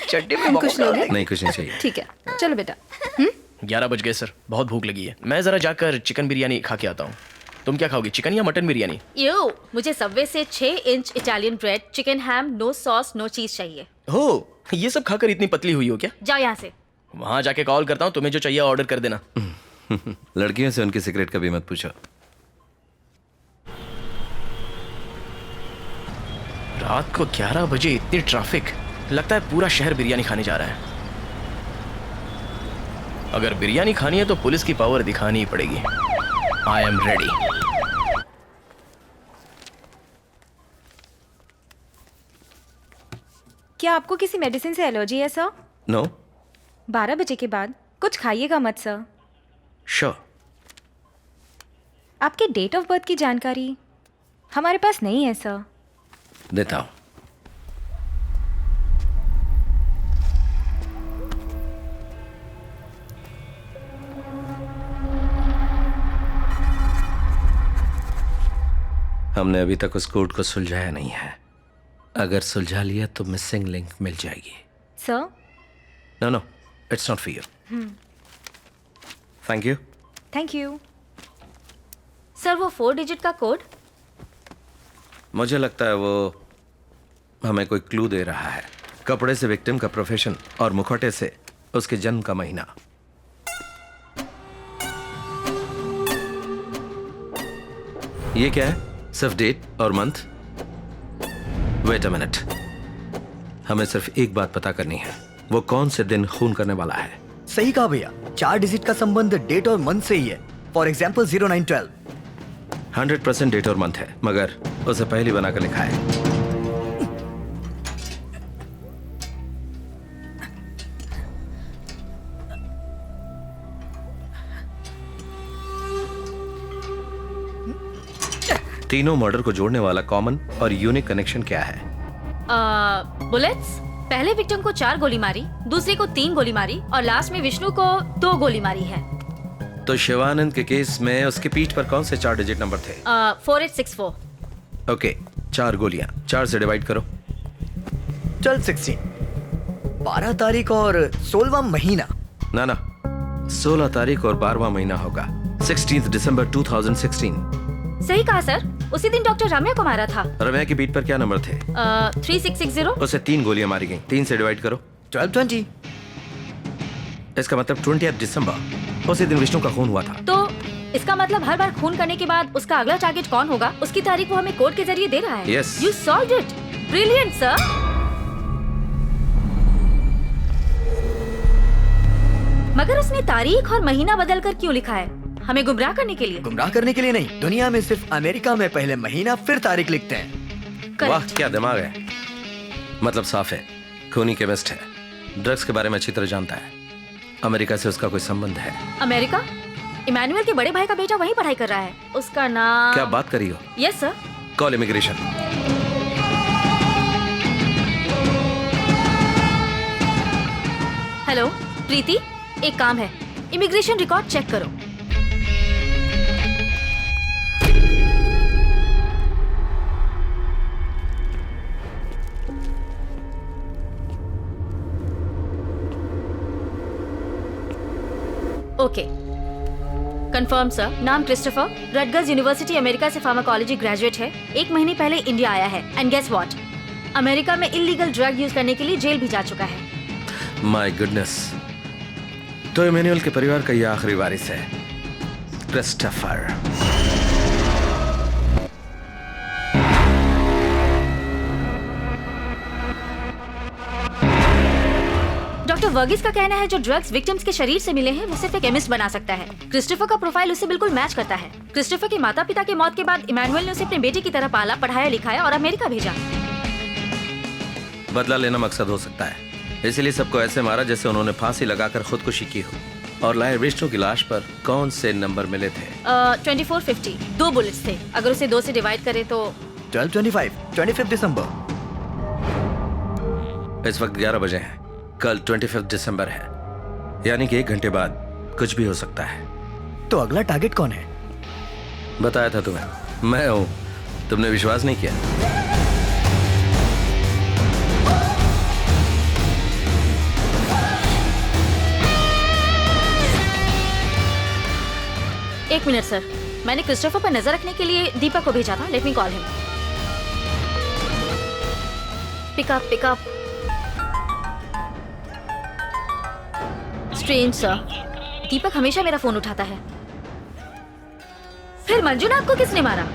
चड्डी में कुछ लोग हैं? नहीं, कुछ नहीं चाहिए। ठीक है, चलो बेटा। 11 बज गए सर, बहुत भूख लगी है। मैं जरा जाकर चिकन बिरयानी खा के आता हूँ। तुम क्या खाओगी, चिकन या मटन बिरयानी? यो, मुझे सबवे से 6 इंच इटालियन ब्रेड, चिकन हैम, नो सॉस नो चीज चाहिए। हो, ये सब खाकर इतनी पतली हुई हो क्या? जाओ यहाँ से। वहां जाके कॉल करता हूँ, तुम्हें जो चाहिए ऑर्डर कर देना। लड़कियों से उनकी सिगरेट कभी मत पूछो। रात को 11 बजे इतनी ट्रैफिक, लगता है पूरा शहर बिरयानी खाने जा रहा है। अगर बिरयानी खानी है तो पुलिस की पावर दिखानी ही पड़ेगी। I am ready. क्या आपको किसी मेडिसिन से एलर्जी है सर? नो। 12 बजे के बाद कुछ खाइएगा मत सर। श्योर। आपके डेट ऑफ बर्थ की जानकारी हमारे पास नहीं है सर। देता हूं। हमने अभी तक उस कोड को सुलझाया नहीं है। अगर सुलझा लिया तो मिसिंग लिंक मिल जाएगी। Sir? No no, it's not for you. Thank you. Thank you. Sir, वो 4 डिजिट का कोड? मुझे लगता है वो हमें कोई क्लू दे रहा है। कपड़े से विक्टिम का प्रोफेशन और मुखौटे से उसके जन्म का महीना। ये क्या है? सिर्फ डेट और मंथ? वेट अ मिनट, हमें सिर्फ एक बात पता करनी है, वो कौन से दिन खून करने वाला है। सही कहा भैया, 4 डिजिट का संबंध डेट और मंथ से ही है। For example 0912। 100% डेट और मंथ है, मगर उसे पहली बनाकर लिखा है। तीनों मर्डर को जोड़ने वाला कॉमन और यूनिक कनेक्शन क्या है? बुलेट्स। पहले विक्टिम को 4 गोली मारी, दूसरे को 3 गोली मारी और लास्ट में विष्णु को 2 गोली मारी है। तो शिवानंद के केस में उसकी पीठ पर कौन से 4 डिजिट नंबर थे? 4864। ओके, 4 गोलियां 4 से डिवाइड करो। चल 16, 12 तारीख और 16वां महीना। ना 16 तारीख और 12वां महीना होगा। 16 दिसंबर 2016। सही कहा सर, उसी दिन डॉक्टर रम्या को मारा था। रम्या की पीठ पर क्या नंबर थे? 3660। उसे 3 गोलियां मारी गई। 3 से डिवाइड करो। 1220। इसका मतलब 20 दिसंबर, उसी दिन विष्णु का खून हुआ था। तो इसका मतलब हर बार खून करने के बाद उसका अगला टारगेट कौन होगा, उसकी तारीख वो हमें कोड के जरिए दे रहा है। Yes. You solved it. Brilliant, sir. मगर उसने तारीख और महीना बदल कर क्यों लिखा है? हमें गुमराह करने के लिए? गुमराह करने के लिए नहीं, दुनिया में सिर्फ अमेरिका में पहले महीना फिर तारीख लिखते हैं। वाह, क्या दिमाग है। मतलब साफ है, खूनी केमिस्ट है, ड्रग्स के बारे में अच्छी तरह जानता है। अमेरिका से उसका कोई संबंध है? अमेरिका? इमैनुअल के बड़े भाई का बेटा वहीं पढ़ाई कर रहा है। उसका नाम? क्या बात करी हो? Yes sir. Call immigration. Hello Preeti, एक काम है, इमिग्रेशन रिकॉर्ड चेक करो। Okay, confirm sir. नाम क्रिस्टोफर, रटगर्स यूनिवर्सिटी अमेरिका से फार्माकोलॉजी ग्रेजुएट है। 1 महीने पहले इंडिया आया है। एंड गेस व्हाट, अमेरिका में इलीगल ड्रग यूज करने के लिए जेल भी जा चुका है। माय गुडनेस, तो इमैनुअल के परिवार का यह आखिरी वारिस है, क्रिस्टोफर। डॉक्टर वर्गीस का कहना है जो ड्रग्स विक्टिम्स के शरीर से मिले हैं वो सिर्फ एक केमिस्ट बना सकता है। क्रिस्टोफर का प्रोफाइल उससे बिल्कुल मैच करता है। क्रिस्टोफर के माता पिता के मौत के बाद इमैनुअल ने उसे अपने बेटे की तरह पाला, पढ़ाया, लिखाया और अमेरिका भेजा। बदला लेना मकसद हो सकता है, इसलिए सबको ऐसे मारा जैसे उन्होंने फांसी लगाकर खुदकुशी की हो। और लाए विष्णु की लाश पर कौन से नंबर मिले थे? 2450। 2 बुलेट्स थे। अगर उसे 2 से डिवाइड करें तो 1225, 25 दिसंबर। इस वक्त 11 बजे हैं। कल 25 दिसंबर है, यानी कि 1 घंटे बाद कुछ भी हो सकता है। तो अगला टारगेट कौन है? बताया था तुम्हें, मैं हूं। तुमने विश्वास नहीं किया। एक मिनट सर, मैंने क्रिस्टोफर पर नजर रखने के लिए दीपक को भेजा था। Let me call him. Pickup. Strange sir, Deepak हमेशा मेरा फोन उठाता है। फिर मंजुनाथ को किसने मारा?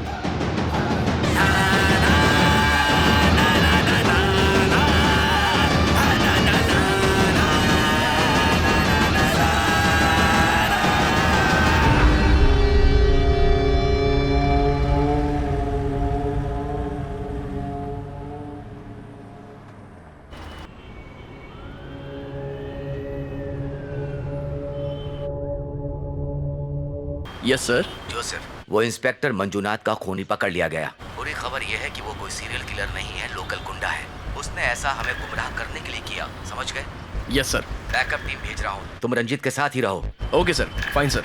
Yes sir. जोसेफ, वो इंस्पेक्टर मंजुनाथ का खूनी पकड़ लिया गया। बुरी खबर यह है कि वो कोई सीरियल किलर नहीं है, लोकल गुंडा है। उसने ऐसा हमें गुमराह करने के लिए किया, समझ गए? Yes sir. बैकअप टीम भेज रहा हूँ, तुम रंजीत के साथ ही रहो। Okay sir, fine sir.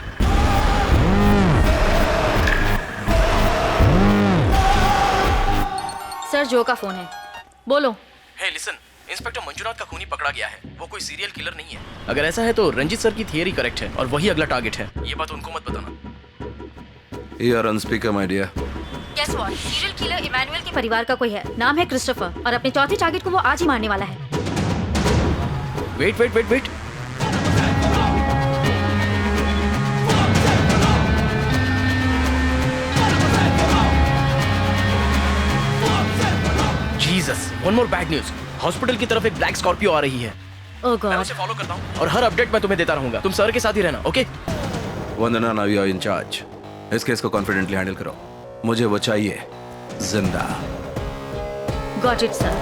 Sir जो का फोन है, बोलो। हे लिसन, इंस्पेक्टर मंजुनाथ का खूनी पकड़ा गया है। वो कोई सीरियल किलर नहीं है। अगर ऐसा है तो रंजीत सर की थियरी करेक्ट है और वही अगला टारगेट है। ये बात उनको मत बताना। You are on speaker, my dear. Guess what? Serial killer Emmanuel के परिवार का कोई है। नाम है क्रिस्टोफर और अपने चौथे टारगेट को वो आज ही मारने वाला है। Wait. Jesus, one more bad news. Hospital की तरफ एक ब्लैक स्कॉर्पियो आ रही है। Oh God. मैं उसे फॉलो करता हूँ और हर अपडेट मैं तुम्हें देता रहूंगा। तुम सर के साथ ही रहना, okay? Vandana, now you are in charge. इस केस को कॉन्फिडेंटली हैंडल करो। मुझे वो चाहिए जिंदा। Got it sir.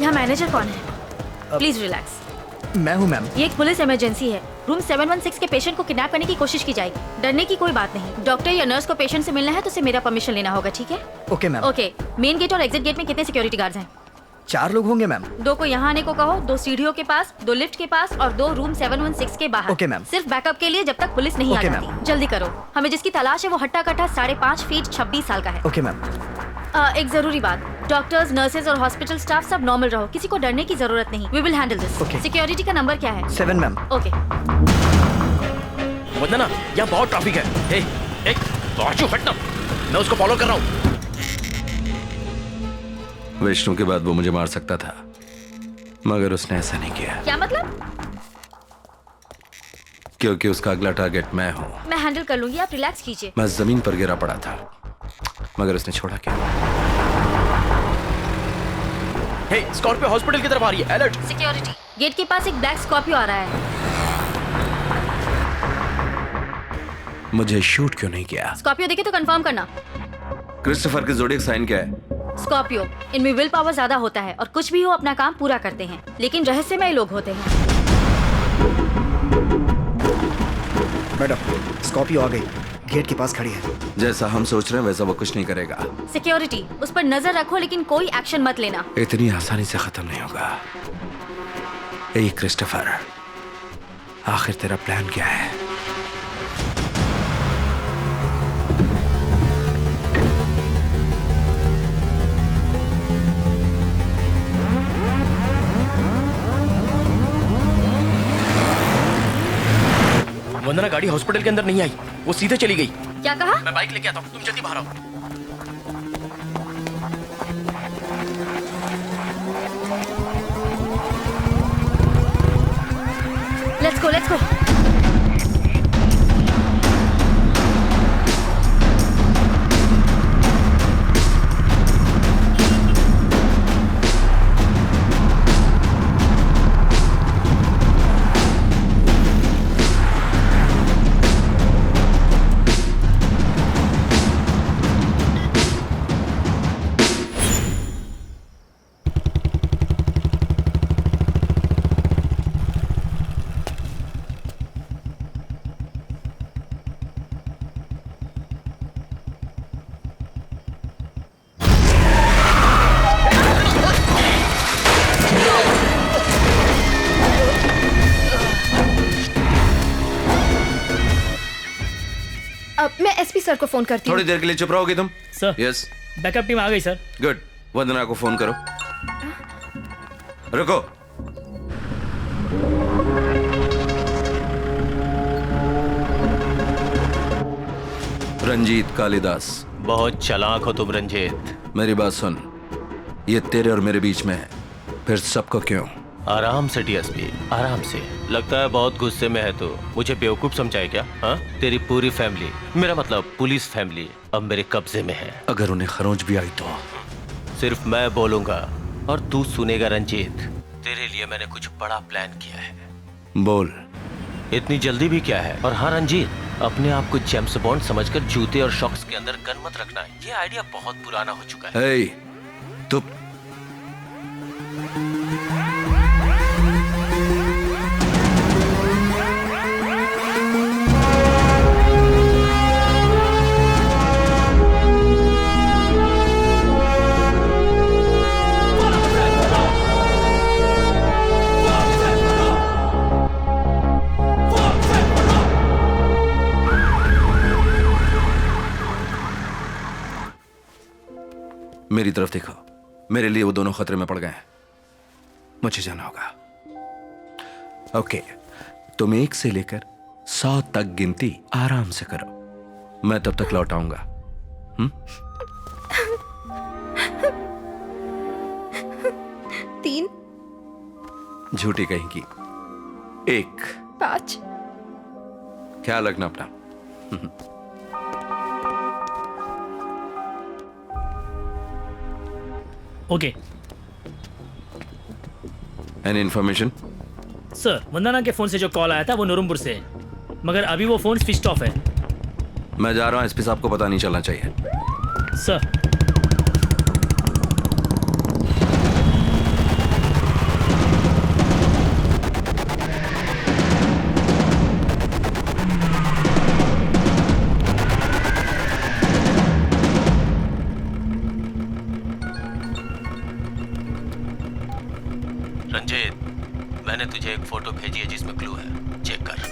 यहाँ मैनेजर कौन है? Please relax. मैं हूँ मैम। ये एक पुलिस इमरजेंसी है। रूम 716 के पेशेंट को किडनैप करने की कोशिश की जाएगी। डरने की कोई बात नहीं। डॉक्टर या नर्स को पेशेंट से मिलना है तो उसे मेरा परमिशन लेना होगा, ठीक है? Okay ma'am. Okay, main gate और एग्जिट गेट में कितने सिक्योरिटी गार्ड्स हैं? 4 लोग होंगे मैम। 2 को यहाँ आने को कहो, 2 सीढ़ियों के पास, 2 लिफ्ट के पास और 2 रूम 716 के बाहर। Okay ma'am. सिर्फ बैकअप के लिए जब तक पुलिस नहीं आ ओके जाती। जल्दी करो, हमें जिसकी तलाश है वो हट्टा कट्टा 5.5 फीट 26 साल का है। Okay ma'am. एक जरूरी बात, डॉक्टर्स, नर्सेज और हॉस्पिटल स्टाफ सब नॉर्मल रहो, किसी को डरने की जरूरत नहीं। We will handle this. Okay. Security का नंबर क्या है? 7 मैम। ओके। वंदना, यहाँ बहुत ट्रैफिक है। हे, एक बाजू हटना, मैं उसको फॉलो कर रहा हूँ। विष्णु के बाद वो मुझे मार सकता था, मगर उसने ऐसा नहीं किया क्या मतलब? क्योंकि उसका अगला टारगेट मैं हूँ। मैं हैंडल कर लूंगी, आप रिलैक्स कीजिए। मैं जमीन पर गिरा पड़ा था, मगर उसने छोड़ा क्या? हे, स्कॉर्पियो हॉस्पिटल की तरफ आ रही है, अलर्ट। सिक्योरिटी, गेट के पास एक ब्लैक स्कॉर्पियो आ रहा है। मुझे शूट क्यों नहीं किया? स्कॉर्पियो देखे तो कंफर्म करना। क्रिस्टोफर के ज़ोडिएक साइन क्या है? स्कॉर्पियो, इनमें विल पावर ज्यादा होता है और कुछ भी हो अपना काम पूरा करते हैं, लेकिन रहस्यमय लोग होते हैं। मैडम, स्कॉर्पियो आ गई, गेट के पास खड़ी है। जैसा हम सोच रहे हैं वैसा वो कुछ नहीं करेगा। सिक्योरिटी, उस पर नजर रखो लेकिन कोई एक्शन मत लेना। इतनी आसानी से खत्म नहीं होगा। ए क्रिस्टोफर, आखिर तेरा प्लान क्या है? वंदना, गाड़ी हॉस्पिटल के अंदर नहीं आई, वो सीधे चली गई। क्या कहा? मैं बाइक लेके आता हूँ, तुम जल्दी बाहर आओ। Let's go, let's go. मैं एसपी सर को फोन करती हूँ। थोड़ी देर के लिए चुप रहोगे तुम? Sir, yes. बैकअप टीम आ गई सर। गुड। वंदना को फोन करो। रुको। रंजीत कालिदास। बहुत चालाक हो तुम रंजीत। मेरी बात सुन, ये तेरे और मेरे बीच में है, फिर सबको क्यों? आराम से डीएसपी, आराम से। लगता है बहुत गुस्से में है तू। मुझे बेवकूफ समझाए क्या? हाँ, तेरी पूरी फैमिली, मेरा मतलब पुलिस फैमिली, अब मेरे कब्जे में है। अगर उन्हें खरोंच भी आई तो? सिर्फ मैं बोलूंगा और तू सुनेगा रंजीत। तेरे लिए मैंने कुछ बड़ा प्लान किया है। बोल। इतनी जल्दी भी क्या है? और हाँ रंजीत, अपने आप को जेम्स बॉन्ड समझकर जूते और शॉक्स के अंदर गन मत रखना। ये आइडिया बहुत पुराना हो चुका है। हे, तू मेरी तरफ देखो, मेरे लिए वो दोनों खतरे में पड़ गए हैं, मुझे जाना होगा। ओके, तुम 1 से लेकर 100 तक गिनती आराम से करो, मैं तब तक लौट आऊंगा। 3, झूठी कहेंगी। 1, 5। ख्याल रखना अपना। ओके। Any information? सर, वंदना के फोन से जो कॉल आया था वो नूरमपुर से है, मगर अभी वो फोन स्विच ऑफ है। मैं जा रहा हूं, एसपी साहब को पता नहीं चलना चाहिए। सर। रंजीत, मैंने तुझे एक फोटो भेजी है जिसमें क्लू है, चेक कर।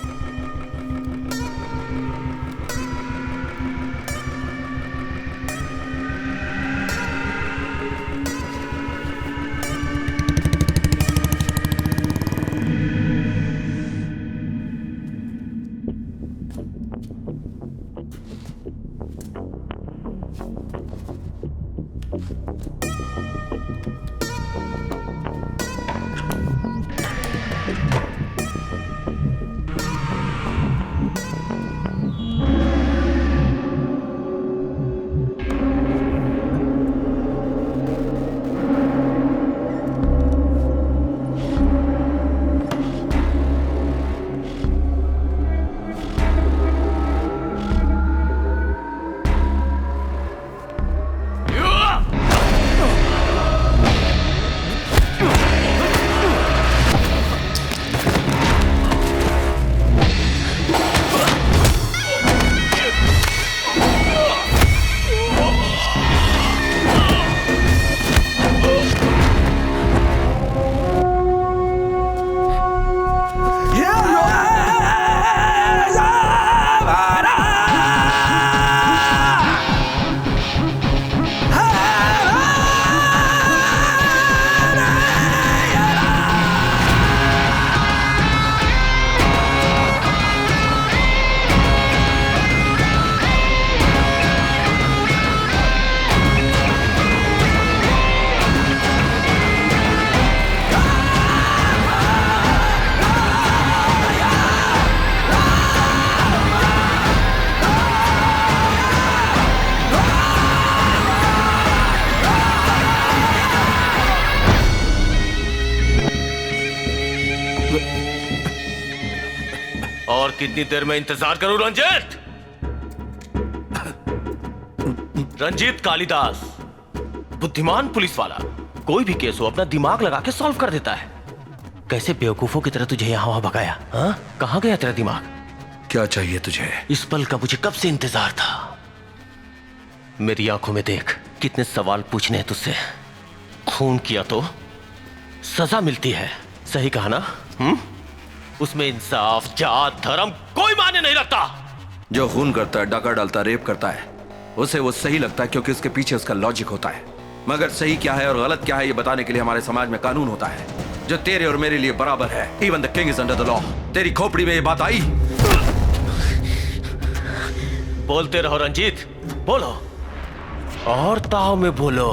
और कितनी देर में इंतजार करूं रंजीत? रंजीत कालिदास, बुद्धिमान पुलिस वाला, कोई भी केस हो अपना दिमाग लगा के सॉल्व कर देता है। कैसे बेवकूफों की तरह तुझे यहाँ वहां भगाया? हाँ, कहाँ गया तेरा दिमाग? क्या चाहिए तुझे? इस पल का मुझे कब से इंतजार था। मेरी आंखों में देख, कितने सवाल पूछने हैं तुझसे। खून किया तो सजा मिलती है, सही कहा ना? उसमें इंसाफ, जात, धर्म कोई मायने नहीं रखता। जो खून करता है, डाका डालता है, रेप करता है, उसे वो सही लगता है क्योंकि उसके पीछे उसका लॉजिक होता है। मगर सही क्या है और गलत क्या है ये बताने के लिए हमारे समाज में कानून होता है जो तेरे और मेरे लिए बराबर है। Even the king is under the law. तेरी खोपड़ी में ये बात आई? बोलते रहो रंजीत, बोलो और ताव में बोलो।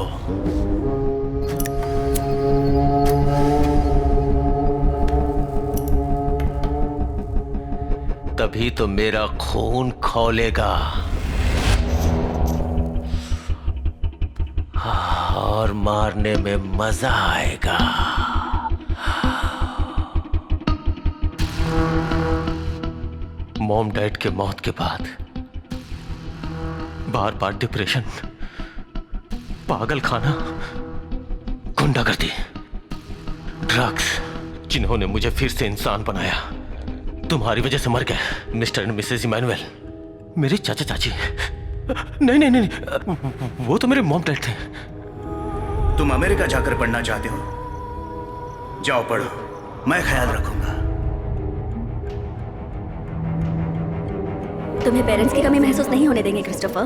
तभी तो मेरा खून खौलेगा और मारने में मजा आएगा। मॉम डैड के मौत के बाद बार बार डिप्रेशन, पागल खाना, गुंडागर्दी, ड्रग्स, जिन्होंने मुझे फिर से इंसान बनाया, तुम्हारी वजह से मर गए मिस्टर एंड मिसेस इमैनुअल। मेरे चाचा चाची, नहीं नहीं नहीं, वो तो मेरे मॉम डैड थे। तुम अमेरिका जाकर पढ़ना चाहते हो? जाओ पढ़ो, मैं ख्याल रखूंगा। तुम्हें पेरेंट्स की कमी महसूस नहीं होने देंगे क्रिस्टोफर।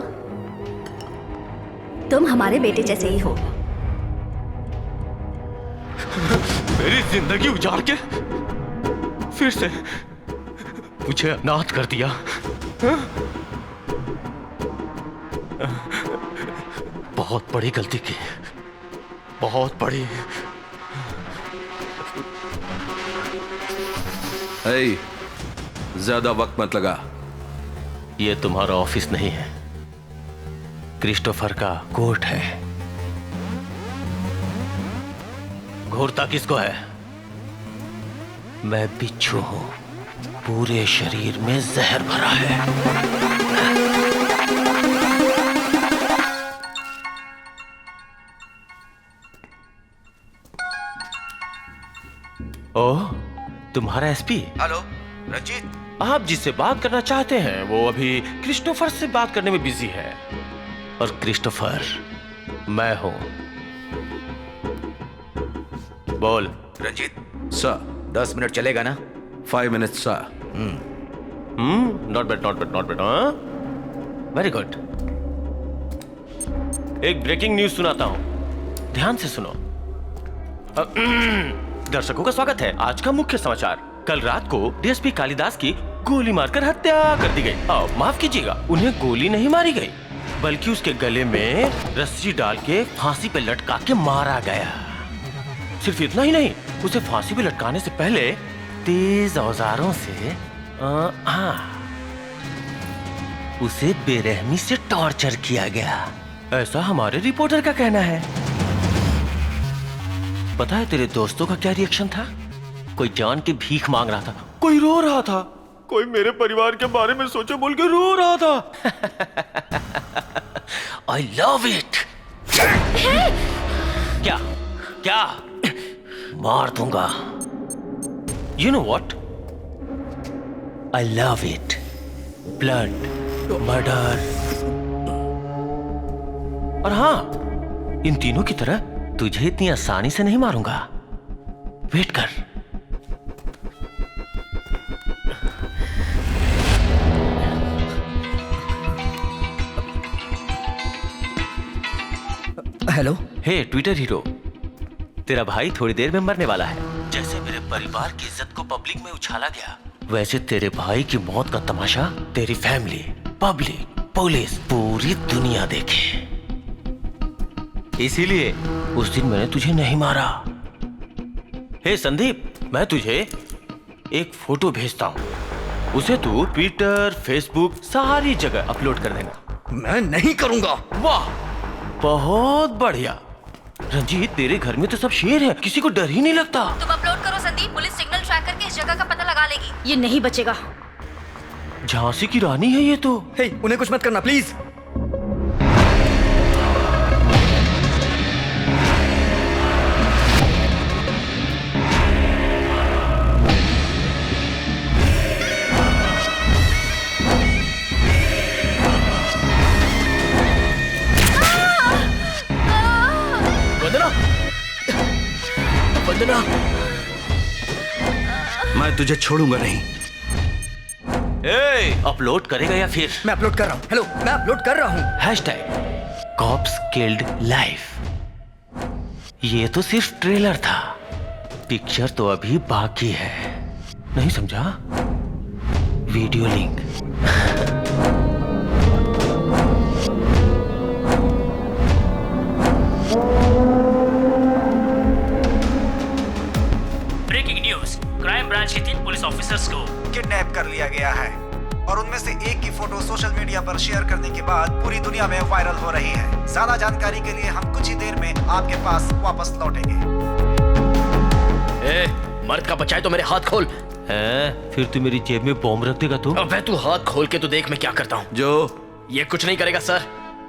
तुम हमारे बेटे जैसे ही हो। मेरी जिंदगी उजाड़ के फिर से मुझे अनाथ कर दिया। बहुत बड़ी गलती की, बहुत बड़ी। ज्यादा वक्त मत लगा। ये तुम्हारा ऑफिस नहीं है, क्रिस्टोफर का कोर्ट है। घूरता किसको है? मैं बिच्छू हूं, पूरे शरीर में जहर भरा है। ओह, तुम्हारा एसपी? हेलो रंजीत, आप जिससे बात करना चाहते हैं वो अभी क्रिस्टोफर से बात करने में बिजी है। और क्रिस्टोफर मैं हूं। बोल। रंजीत सर 10 मिनट चलेगा ना? 5 minutes sir. Not bad not bad not bad. Very good. एक ब्रेकिंग न्यूज सुनाता हूं, ध्यान से सुनो। दर्शकों का स्वागत है। आज का मुख्य समाचार। कल रात को डीएसपी कालिदास की गोली मारकर हत्या कर दी गई। माफ कीजिएगा, उन्हें गोली नहीं मारी गई, बल्कि उसके गले में रस्सी डाल के फांसी पे लटका के मारा गया। सिर्फ इतना ही नहीं, उसे फांसी पे लटकाने से पहले तेज औजारों से उसे बेरहमी से टॉर्चर किया गया, ऐसा हमारे रिपोर्टर का कहना है। पता है तेरे दोस्तों का क्या रिएक्शन था? कोई जान के भीख मांग रहा था, कोई रो रहा था, कोई मेरे परिवार के बारे में सोचो बोल के रो रहा था। I love it. क्या क्या मार दूंगा। You know what, I love it. Blood, murder, और हाँ, इन तीनों की तरह तुझे इतनी आसानी से नहीं मारूंगा। वेट कर। हेलो। हे ट्विटर हीरो, तेरा भाई थोड़ी देर में मरने वाला है। जैसे मेरे परिवार की इज्जत को पब्लिक में उछाला गया, वैसे तेरे भाई की मौत का तमाशा तेरी फैमिली, पब्लिक, पुलिस, पूरी दुनिया देखे। इसीलिए उस दिन मैंने तुझे नहीं मारा। हे संदीप, मैं तुझे एक फोटो भेजता हूं, उसे तू ट्विटर, फेसबुक, सारी जगह अपलोड कर देना। मैं नहीं करूंगा। वाह, बहुत बढ़िया। रंजीत, तेरे घर में तो सब शेर है, किसी को डर ही नहीं लगता। तुम अपलोड करो संदीप, पुलिस सिग्नल ट्रैक करके इस जगह का पता लगा लेगी। ये नहीं बचेगा। झांसी की रानी है ये तो। हे, उन्हें कुछ मत करना प्लीज। वंदना, मैं तुझे छोड़ूंगा नहीं। अपलोड करेगा या फिर? मैं अपलोड कर रहा हूँ। हेलो, मैं अपलोड कर रहा हूँ। Hashtag cops killed life. ये तो सिर्फ ट्रेलर था, पिक्चर तो अभी बाकी है। नहीं समझा? Video link. Breaking news, crime branch के 3 पुलिस ऑफिसर्स को किडनैप कर लिया गया है और उनमें से एक की फोटो सोशल मीडिया पर शेयर करने के बाद पूरी दुनिया में वायरल हो रही है। ज्यादा जानकारी के लिए हम कुछ ही देर में आपके पास वापस लौटेंगे। मर्द का बच्चा है तो मेरे हाथ खोल। फिर तू मेरी जेब में बॉम्ब रख देगा तो? अबे तू हाथ खोल के तो देख मैं क्या करता हूँ। जो ये कुछ नहीं करेगा सर,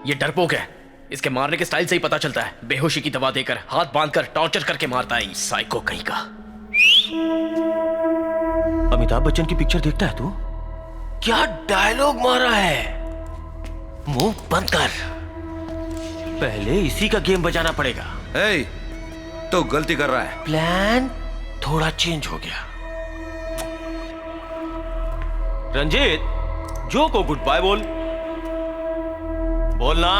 ये डरपोक है। इसके मारने के स्टाइल से ही पता चलता है। बेहोशी की दवा देकर, हाथ बांधकर, टॉर्चर करके मारता है। साइको कहीं का। अमिताभ बच्चन की पिक्चर देखता है तू? क्या डायलॉग मारा है। मुंह बंद कर, पहले इसी का गेम बजाना पड़ेगा। तो गलती कर रहा है। प्लान थोड़ा चेंज हो गया। रंजीत, जो को गुड बाय बोल। बोलना।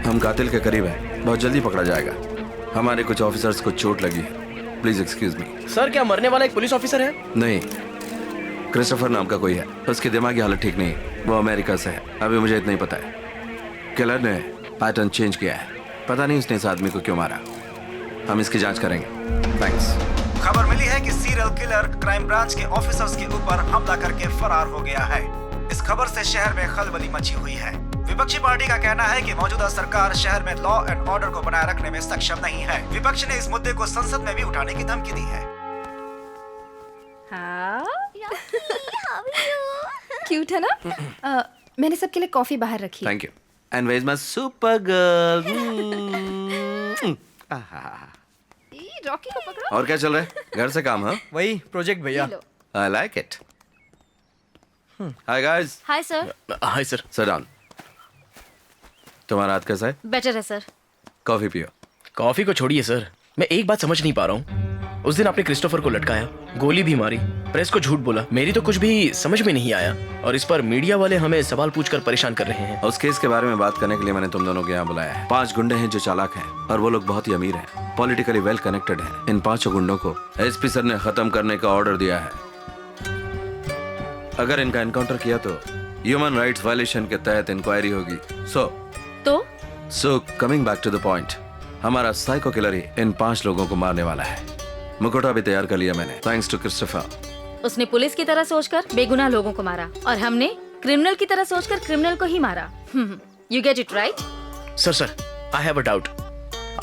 हम कातिल के करीब हैं, बहुत जल्दी पकड़ा जाएगा। हमारे कुछ ऑफिसर्स को चोट लगी है, प्लीज एक्सक्यूज मी। सर क्या मरने वाला एक पुलिस ऑफिसर है? नहीं, क्रिस्टोफर नाम का कोई है, उसकी दिमागी हालत ठीक नहीं है, वो अमेरिका से है, अभी मुझे इतना ही पता है। किलर ने पैटर्न चेंज किया है, पता नहीं उसने इस आदमी को क्यों मारा। हम इसकी जांच करेंगे। थैंक्स। खबर मिली है कि सीरियल किलर क्राइम ब्रांच के ऑफिसर्स के ऊपर हमला करके फरार हो गया है। इस खबर से शहर में खलबली मची हुई है। विपक्षी पार्टी का कहना है कि मौजूदा सरकार शहर में लॉ एंड ऑर्डर को बनाए रखने में सक्षम नहीं है। विपक्ष ने इस मुद्दे को संसद में भी उठाने की धमकी दी है। क्यूट है ना? मैंने सबके लिए कॉफी बाहर रखी। Thank you. And where is my super girl? Rocky को पकड़ो। और क्या चल रहा है? घर से काम? हाँ, वही प्रोजेक्ट भैया। I like it. Hi guys. Hi sir. Hi sir. Sit down. तुम्हारा हाथ कैसा है? बेटर है सर। कॉफी पियो। कॉफी को छोड़िए सर, मैं एक बात समझ नहीं पा रहा हूँ। उस दिन आपने क्रिस्टोफर को लटकाया, गोली भी मारी, प्रेस को झूठ बोला, मेरी तो कुछ भी समझ में नहीं आया, और इस पर मीडिया वाले हमें सवाल पूछकर परेशान कर रहे हैं। उस केस के बारे में बात करने के लिए मैंने तुम दोनों को यहाँ बुलाया है। 5 गुंडे हैं जो चालाक हैं, और वो लोग बहुत ही अमीर हैं, पॉलिटिकली वेल कनेक्टेड हैं। इन 5 गुंडों को एसपी सर ने खत्म करने का ऑर्डर दिया है। अगर इनका एनकाउंटर किया तो ह्यूमन राइट्स वायलेशन के तहत इंक्वायरी होगी। So coming back to the point, हमारा साइको किलर ही इन 5 लोगों को मारने वाला है। मुखौटा भी तैयार कर लिया मैंने, थैंक्स टू क्रिस्टोफर। उसने पुलिस की तरह सोचकर बेगुनाह लोगों को मारा, और हमने क्रिमिनल की तरह सोचकर क्रिमिनल को ही मारा। You get it right? Sir I have a doubt.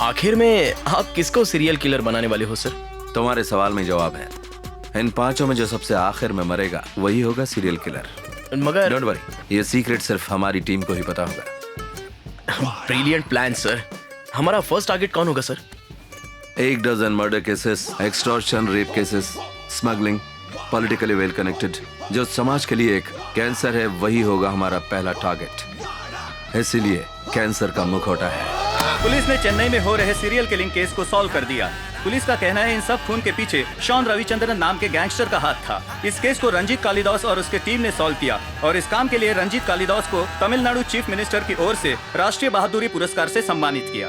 आखिर में आप किसको सीरियल किलर बनाने वाले हो सर? तुम्हारे सवाल में जवाब है। इन 5 में जो सबसे आखिर में मरेगा वही होगा सीरियल किलर। मगर डोंट वरी, ये सीक्रेट सिर्फ हमारी टीम को ही पता होगा। Brilliant plan sir. हमारा फर्स्ट टारगेट कौन होगा sir? 1 dozen murder cases, extortion, rape cases, smuggling, politically well connected, जो समाज के लिए एक कैंसर है, वही होगा हमारा पहला टारगेट। इसीलिए कैंसर का मुखौटा है। पुलिस ने चेन्नई में हो रहे सीरियल किलिंग केस को सॉल्व कर दिया। पुलिस का कहना है इन सब खून के पीछे शॉन रविचंद्रन नाम के गैंगस्टर का हाथ था। इस केस को रंजीत कालिदास और उसके टीम ने सॉल्व किया और इस काम के लिए रंजीत कालिदास को तमिलनाडु चीफ मिनिस्टर की ओर से राष्ट्रीय बहादुरी पुरस्कार से सम्मानित किया।